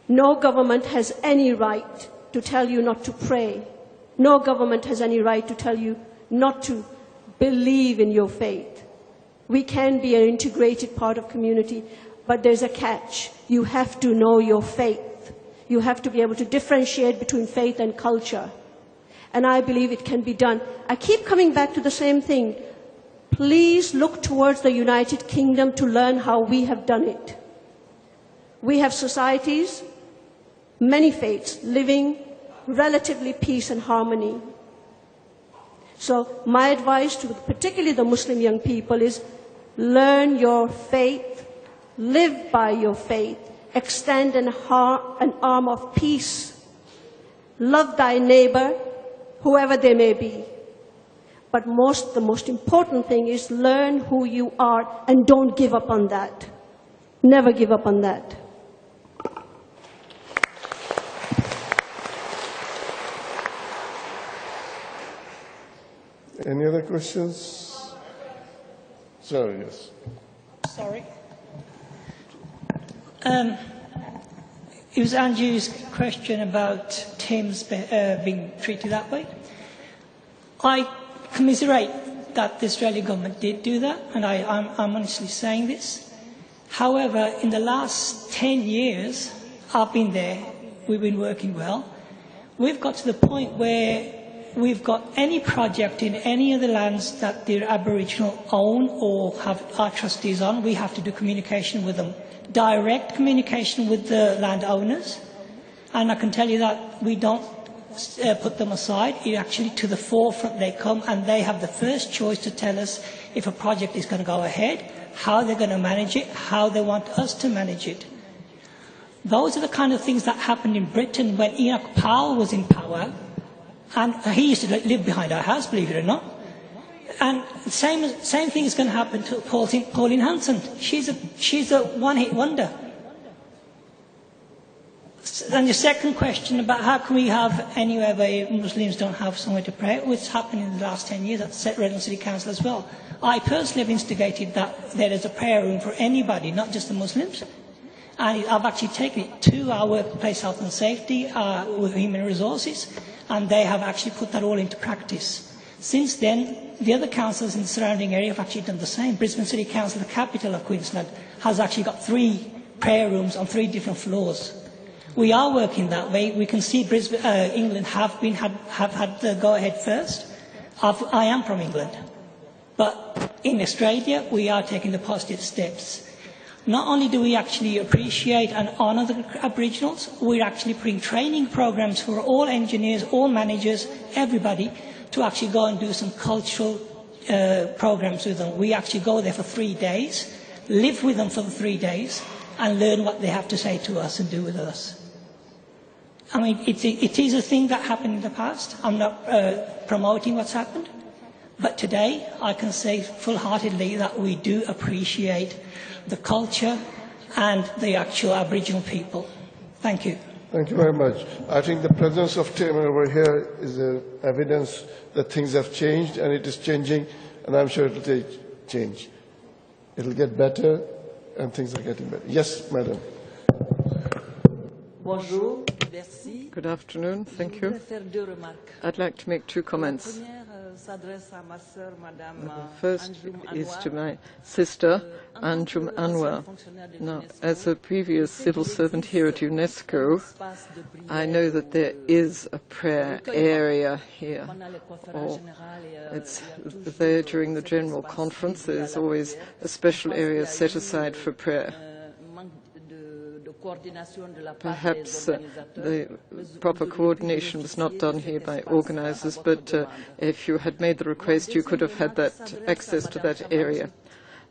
No government has any right to tell you not to pray. No government has any right to tell you not to believe in your faith. We can be an integrated part of community, but there's a catch. You have to know your faith. You have to be able to differentiate between faith and culture. And I believe it can be done. I keep coming back to the same thing. Please look towards the United Kingdom to learn how we have done it. We have societies, many faiths, living relatively peace and harmony. So my advice to particularly the Muslim young people is learn your faith, live by your faith, extend an arm of peace, love thy neighbor, whoever they may be. But the most important thing is learn who you are and don't give up on that. Never give up on that. Any other questions? Sorry, yes. Sorry. It was Andrew's question about Tim's being treated that way. I commiserate that the Australian government did do that, and I'm honestly saying this. However, in the last 10 years, I've been there, we've been working well. We've got to the point where we've got any project in any of the lands that the Aboriginal own or have our trustees on, we have to do communication with them. Direct communication with the landowners. And I can tell you that we don't put them aside. It actually, to the forefront they come, and they have the first choice to tell us if a project is going to go ahead, how they're going to manage it, how they want us to manage it. Those are the kind of things that happened in Britain when Enoch Powell was in power, and he used to live behind our house, believe it or not. And the same thing is going to happen to Pauline Hanson. She's a one-hit wonder. And your second question about how can we have anywhere where Muslims don't have somewhere to pray, which happened in the last 10 years at Redland City Council as well. I personally have instigated that there is a prayer room for anybody, not just the Muslims. And I've actually taken it to our workplace health and safety with human resources, and they have actually put that all into practice. Since then, the other councils in the surrounding area have actually done the same. Brisbane City Council, the capital of Queensland, has actually got 3 prayer rooms on 3 different floors. We are working that way. We can see Brisbane, England have had the go-ahead first. I am from England. But in Australia, we are taking the positive steps. Not only do we actually appreciate and honour the Aboriginals, we're actually putting training programs for all engineers, all managers, everybody, to actually go and do some cultural programs with them. We actually go there for 3 days, live with them for the 3 days, and learn what they have to say to us and do with us. I mean, it is a thing that happened in the past. I'm not promoting what's happened. But today, I can say full-heartedly that we do appreciate the culture and the actual Aboriginal people. Thank you. Thank you very much. I think the presence of Tim over here is evidence that things have changed, and it is changing, and I'm sure it will take change. It will get better, and things are getting better. Yes, madam. Bonjour, merci. Good afternoon, thank you. I'd like to make 2 comments. The first is to my sister, Anjum Anwar. Now, as a previous civil servant here at UNESCO, I know that there is a prayer area here. Or it's there during the general conference. There's always a special area set aside for prayer. Perhaps the proper coordination was not done here by organisers, but if you had made the request, you could have had that access to that area.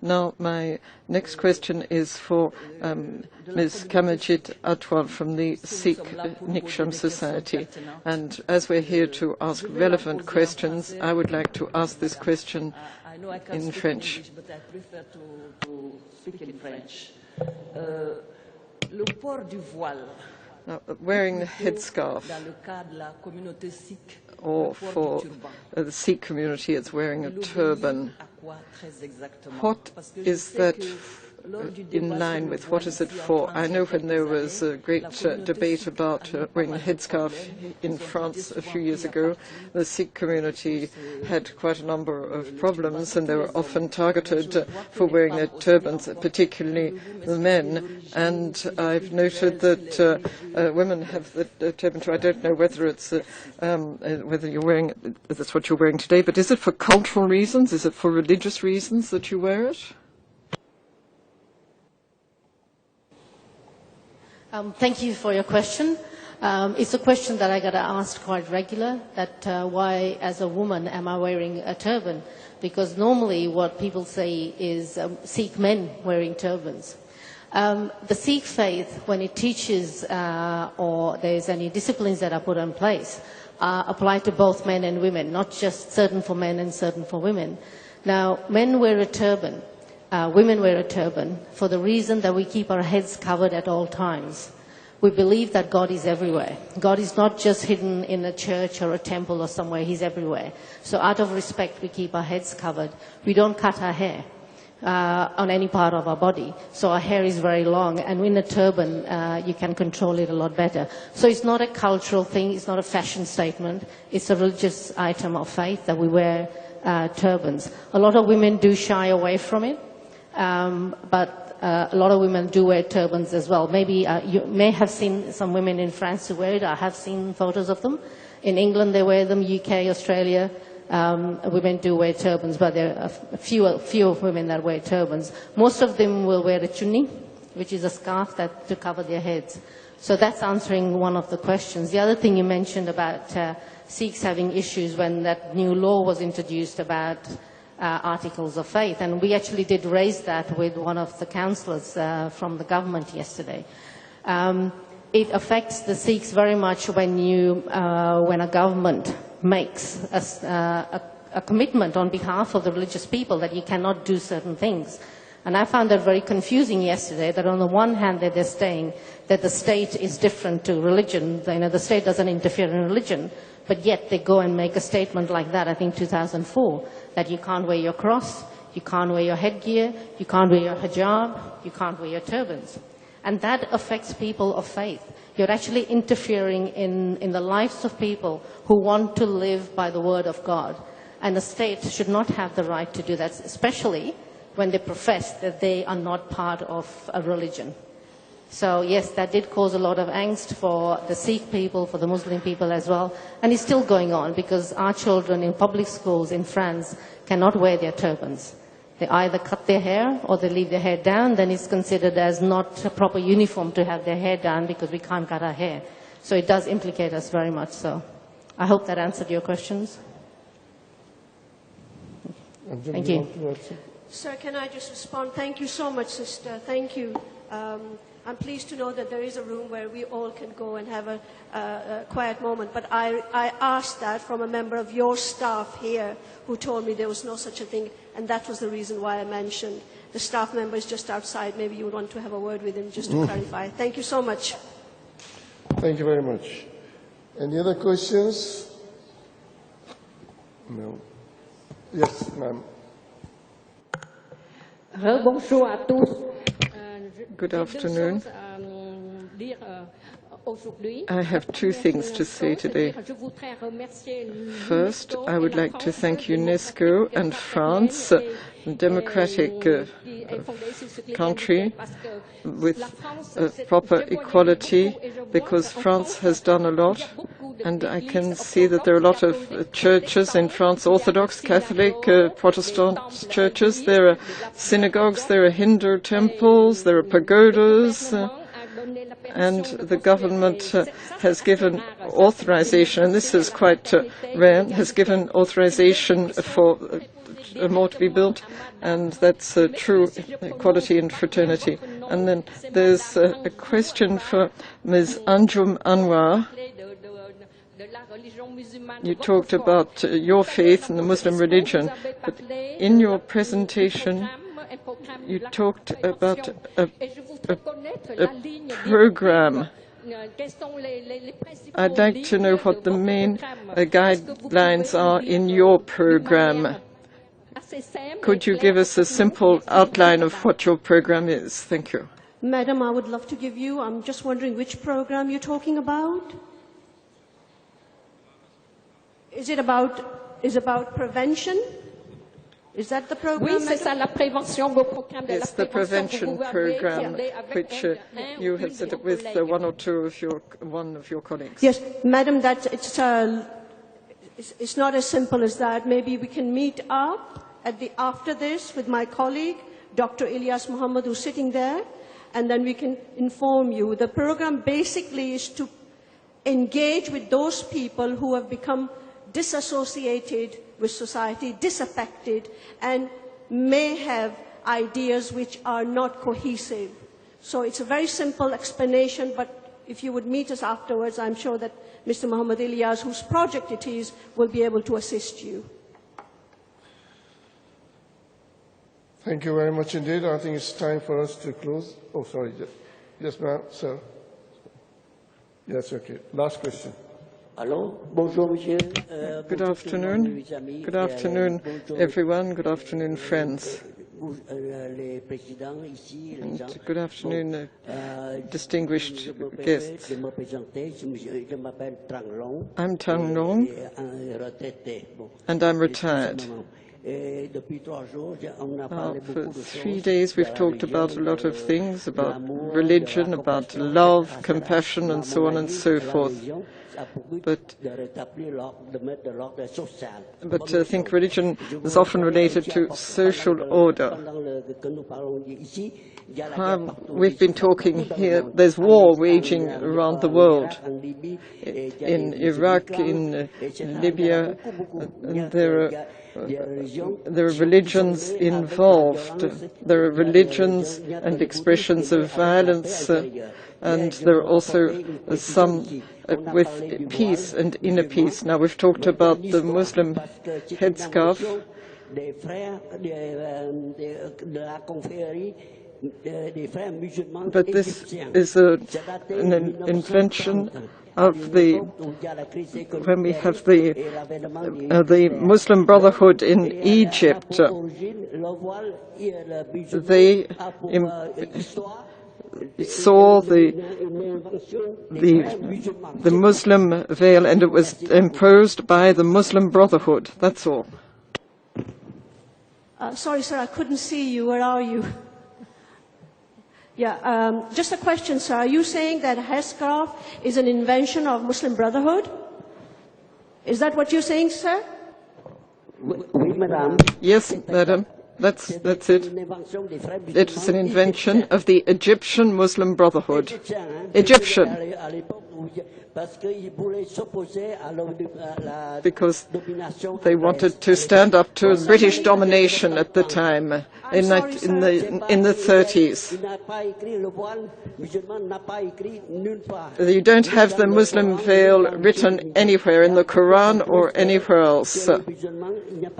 Now, my next question is for Ms. Kamaljit Athwal from the Sikh Nishkam Society. And as we're here to ask relevant questions, I would like to ask this question in French. But I prefer to speak in French. Le port du voile. Now, wearing the headscarf, or for the Sikh community, it's wearing a turban. What is that in line with? What is it for? I know when there was a great debate about wearing a headscarf in France a few years ago, the Sikh community had quite a number of problems, and they were often targeted for wearing their turbans, particularly the men. And I've noted that women have the turban too. I don't know whether it's whether you're wearing that's what you're wearing today, but is it for cultural reasons? Is it for religious reasons that you wear it? Thank you for your question. It's a question that I get asked quite regular, that why, as a woman, am I wearing a turban? Because normally what people say is Sikh men wearing turbans. The Sikh faith, when it teaches or there's any disciplines that are put in place, apply to both men and women, not just certain for men and certain for women. Now, men wear a turban. Women wear a turban for the reason that we keep our heads covered at all times. We believe that God is everywhere. God is not just hidden in a church or a temple or somewhere. He's everywhere. So out of respect, we keep our heads covered. We don't cut our hair on any part of our body. So our hair is very long. And in a turban, you can control it a lot better. So it's not a cultural thing. It's not a fashion statement. It's a religious item of faith that we wear turbans. A lot of women do shy away from it. But a lot of women do wear turbans as well. Maybe you may have seen some women in France who wear it. I have seen photos of them. In England they wear them, UK, Australia. Women do wear turbans, but there are fewer women that wear turbans. Most of them will wear a chunni, which is a scarf to cover their heads. So that's answering one of the questions. The other thing you mentioned about Sikhs having issues when that new law was introduced about articles of faith, and we actually did raise that with one of the councillors from the government yesterday. It affects the Sikhs very much when a government makes a commitment on behalf of the religious people that you cannot do certain things. And I found that very confusing yesterday, that on the one hand that they're saying that the state is different to religion, the state doesn't interfere in religion, but yet they go and make a statement like that, I think 2004, that you can't wear your cross, you can't wear your headgear, you can't wear your hijab, you can't wear your turbans. And that affects people of faith. You're actually interfering in the lives of people who want to live by the word of God. And the state should not have the right to do that, especially when they profess that they are not part of a religion. So yes, that did cause a lot of angst for the Sikh people, for the Muslim people as well. And it's still going on because our children in public schools in France cannot wear their turbans. They either cut their hair or they leave their hair down, then it's considered as not a proper uniform to have their hair down because we can't cut our hair. So it does implicate us very much so. I hope that answered your questions. Thank you. Sir, can I just respond? Thank you so much, sister. Thank you. I'm pleased to know that there is a room where we all can go and have a quiet moment. But I asked that from a member of your staff here who told me there was no such a thing. And that was the reason why I mentioned the staff member is just outside. Maybe you would want to have a word with him just to clarify. Thank you so much. Thank you very much. Any other questions? No. Yes, ma'am. Bonjour à tous. Good afternoon. I have two things to say today. First, I would like to thank UNESCO and France, a democratic country with proper equality, because France has done a lot. And I can see that there are a lot of churches in France, Orthodox, Catholic, Protestant churches. There are synagogues, there are Hindu temples, there are pagodas. And the government has given authorization, and this is quite rare, has given authorization for more to be built, and that's true equality and fraternity. And then there's a question for Ms. Anjum Anwar. You talked about your faith and the Muslim religion, but in your presentation you talked about a program. I'd like to know what the main guidelines are in your program. Could you give us a simple outline of what your program is? Thank you. Madam, I would love to give you, I'm just wondering which program you're talking about. Is it about prevention? Is that the program? Oui, c'est ça, la prévention, vos programmes de la It's the prevention program which you have set up with one of your colleagues. Yes, Madam, it's not as simple as that. Maybe we can meet up after this with my colleague, Dr. Ilyas Muhammad, who's sitting there, and then we can inform you. The program basically is to engage with those people who have become disassociated with society, disaffected, and may have ideas which are not cohesive. So it's a very simple explanation, but if you would meet us afterwards, I'm sure that Mr. Muhammad Ilyas, whose project it is, will be able to assist you. Thank you very much indeed. I think it's time for us to close. Oh, sorry. Yes, ma'am, sir. Yes, okay. Last question. Good afternoon. Good afternoon, everyone. Good afternoon, friends. And good afternoon, distinguished guests. I'm Tang Long, and I'm retired. For 3 days we've talked about a lot of things, about religion, about love, compassion, and so on and so forth. But I think religion is often related to social order. We've been talking here, there's war waging around the world. In Iraq, in Libya, and there are religions involved. There are religions and expressions of violence, and there are also some with peace and inner peace. Now, we've talked about the Muslim headscarf. But this is an invention of when we have the Muslim Brotherhood in Egypt. They saw the Muslim veil, and it was imposed by the Muslim Brotherhood. That's all. Sorry, sir, I couldn't see you. Where are you? Yeah, just a question, sir. Are you saying that headscarf is an invention of Muslim Brotherhood? Is that what you're saying, sir? Yes, madam. That's it. It was an invention of the Egyptian Muslim Brotherhood. Egyptian. Because they wanted to stand up to British domination at the time, in the 30s. You don't have the Muslim veil written anywhere in the Quran or anywhere else.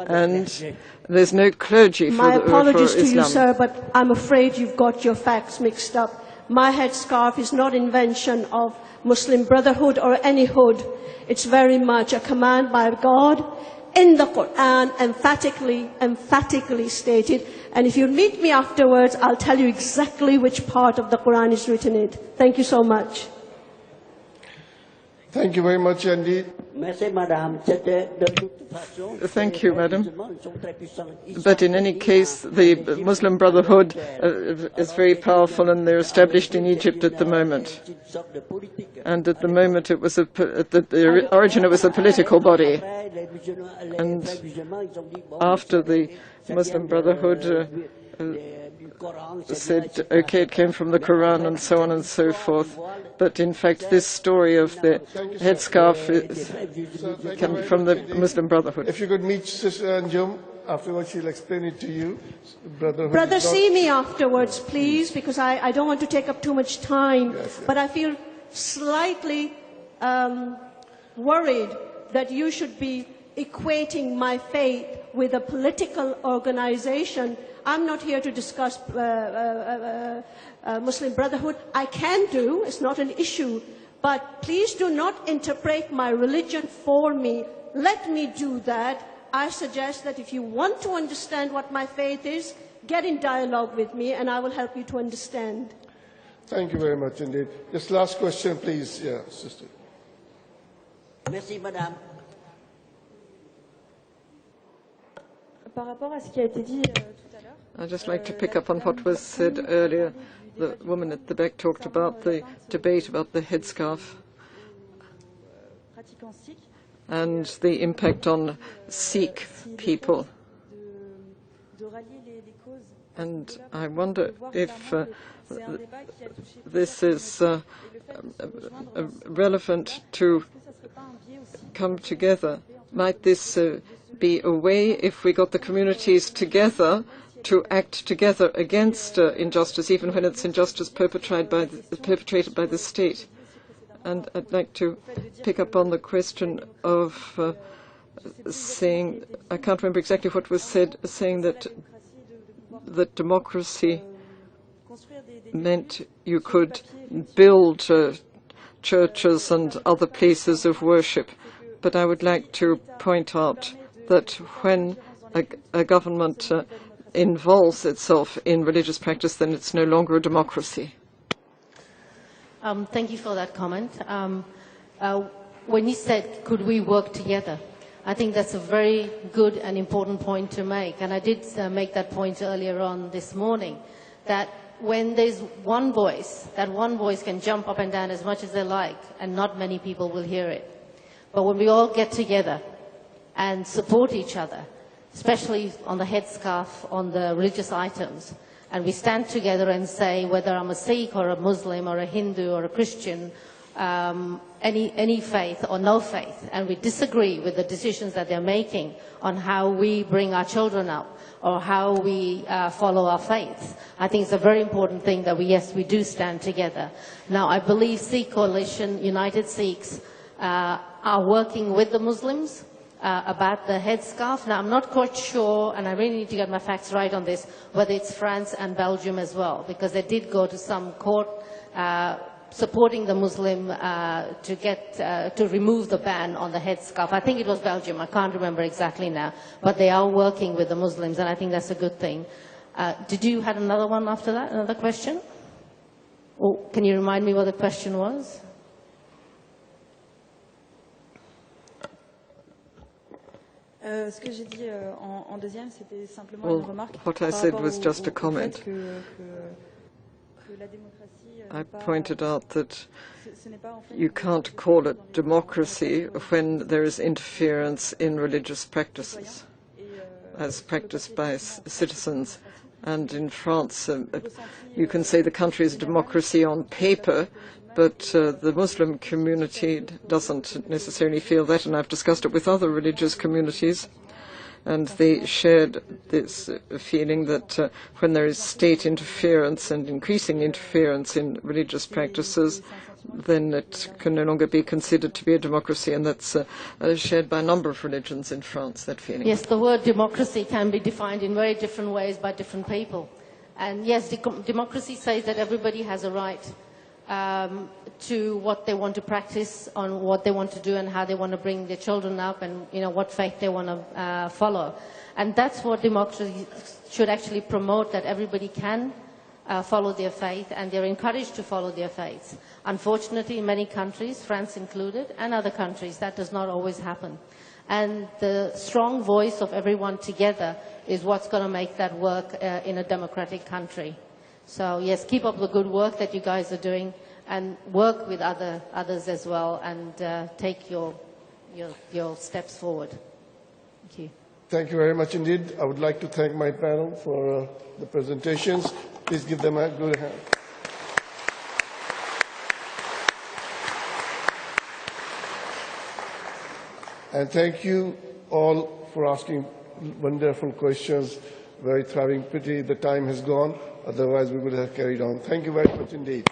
And there's no clergy for Islam. My apologies to you, sir, but I'm afraid you've got your facts mixed up. My headscarf is not invention of Muslim Brotherhood or any hood. It's very much a command by God in the Quran, emphatically stated. And if you meet me afterwards, I'll tell you exactly which part of the Quran is written in it. Thank you so much. Thank you very much indeed. Thank you, madam. But in any case, the Muslim Brotherhood is very powerful, and they're established in Egypt at the moment. And at the moment, it was at the origin, it was a political body. And after the Muslim Brotherhood said, okay, it came from the Quran and so on and so forth. But in fact, this story of the headscarf comes from the Muslim Brotherhood. If you could meet Sister Anjum, afterwards she'll explain it to you. Brother, see me afterwards, please, because I don't want to take up too much time. Yes. But I feel slightly worried that you should be equating my faith with a political organization. I'm not here to discuss Muslim Brotherhood. I can do, it's not an issue, but please do not interpret my religion for me. Let me do that. I suggest that if you want to understand what my faith is, get in dialogue with me and I will help you to understand. Thank you very much indeed. This last question, please, yeah, sister. Merci, madame. I'd just like to pick up on what was said earlier. The woman at the back talked about the debate about the headscarf and the impact on Sikh people. And I wonder if this is relevant to come together. Might this be a way, if we got the communities together, to act together against injustice, even when it's injustice perpetrated by the state? And I'd like to pick up on the question of saying, I can't remember exactly what was said, saying that democracy meant you could build churches and other places of worship. But I would like to point out that when a government involves itself in religious practice, then it's no longer a democracy. Thank you for that comment. When you said, could we work together? I think that's a very good and important point to make. And I did make that point earlier on this morning, that when there's one voice, that one voice can jump up and down as much as they like, and not many people will hear it. But when we all get together and support each other, especially on the headscarf, on the religious items, and we stand together and say, whether I'm a Sikh or a Muslim or a Hindu or a Christian, any faith or no faith, and we disagree with the decisions that they're making on how we bring our children up or how we follow our faiths, I think it's a very important thing that we do stand together. Now, I believe Sikh Coalition, United Sikhs, are working with the Muslims about the headscarf. Now, I'm not quite sure, and I really need to get my facts right on this, whether it's France and Belgium as well, because they did go to some court supporting the Muslim to remove the ban on the headscarf. I think it was Belgium, I can't remember exactly now, but they are working with the Muslims, and I think that's a good thing. Did you have another one after that, another question? Or can you remind me what the question was? Ce que j'ai dit en deuxième, c'était simplement une remarque. What I said was just a comment. I pointed out that you can't call it democracy when there is interference in religious practices, as practiced by citizens. And in France, you can say the country is a democracy on paper, but the Muslim community doesn't necessarily feel that, and I've discussed it with other religious communities, and they shared this feeling that when there is state interference and increasing interference in religious practices, then it can no longer be considered to be a democracy, and that's shared by a number of religions in France, that feeling. Yes, the word democracy can be defined in very different ways by different people. And yes, democracy says that everybody has a right to what they want to practice, on what they want to do and how they want to bring their children up, and what faith they want to follow. And that's what democracy should actually promote, that everybody can follow their faith, and they're encouraged to follow their faiths. Unfortunately, in many countries, France included, and other countries, that does not always happen. And the strong voice of everyone together is what's going to make that work in a democratic country. So yes, keep up the good work that you guys are doing, and work with others as well, and take your steps forward. Thank you. Thank you very much indeed. I would like to thank my panel for the presentations. Please give them a good hand. And thank you all for asking wonderful questions. Very thriving. Pity the time has gone. Otherwise, we would have carried on. Thank you very much indeed.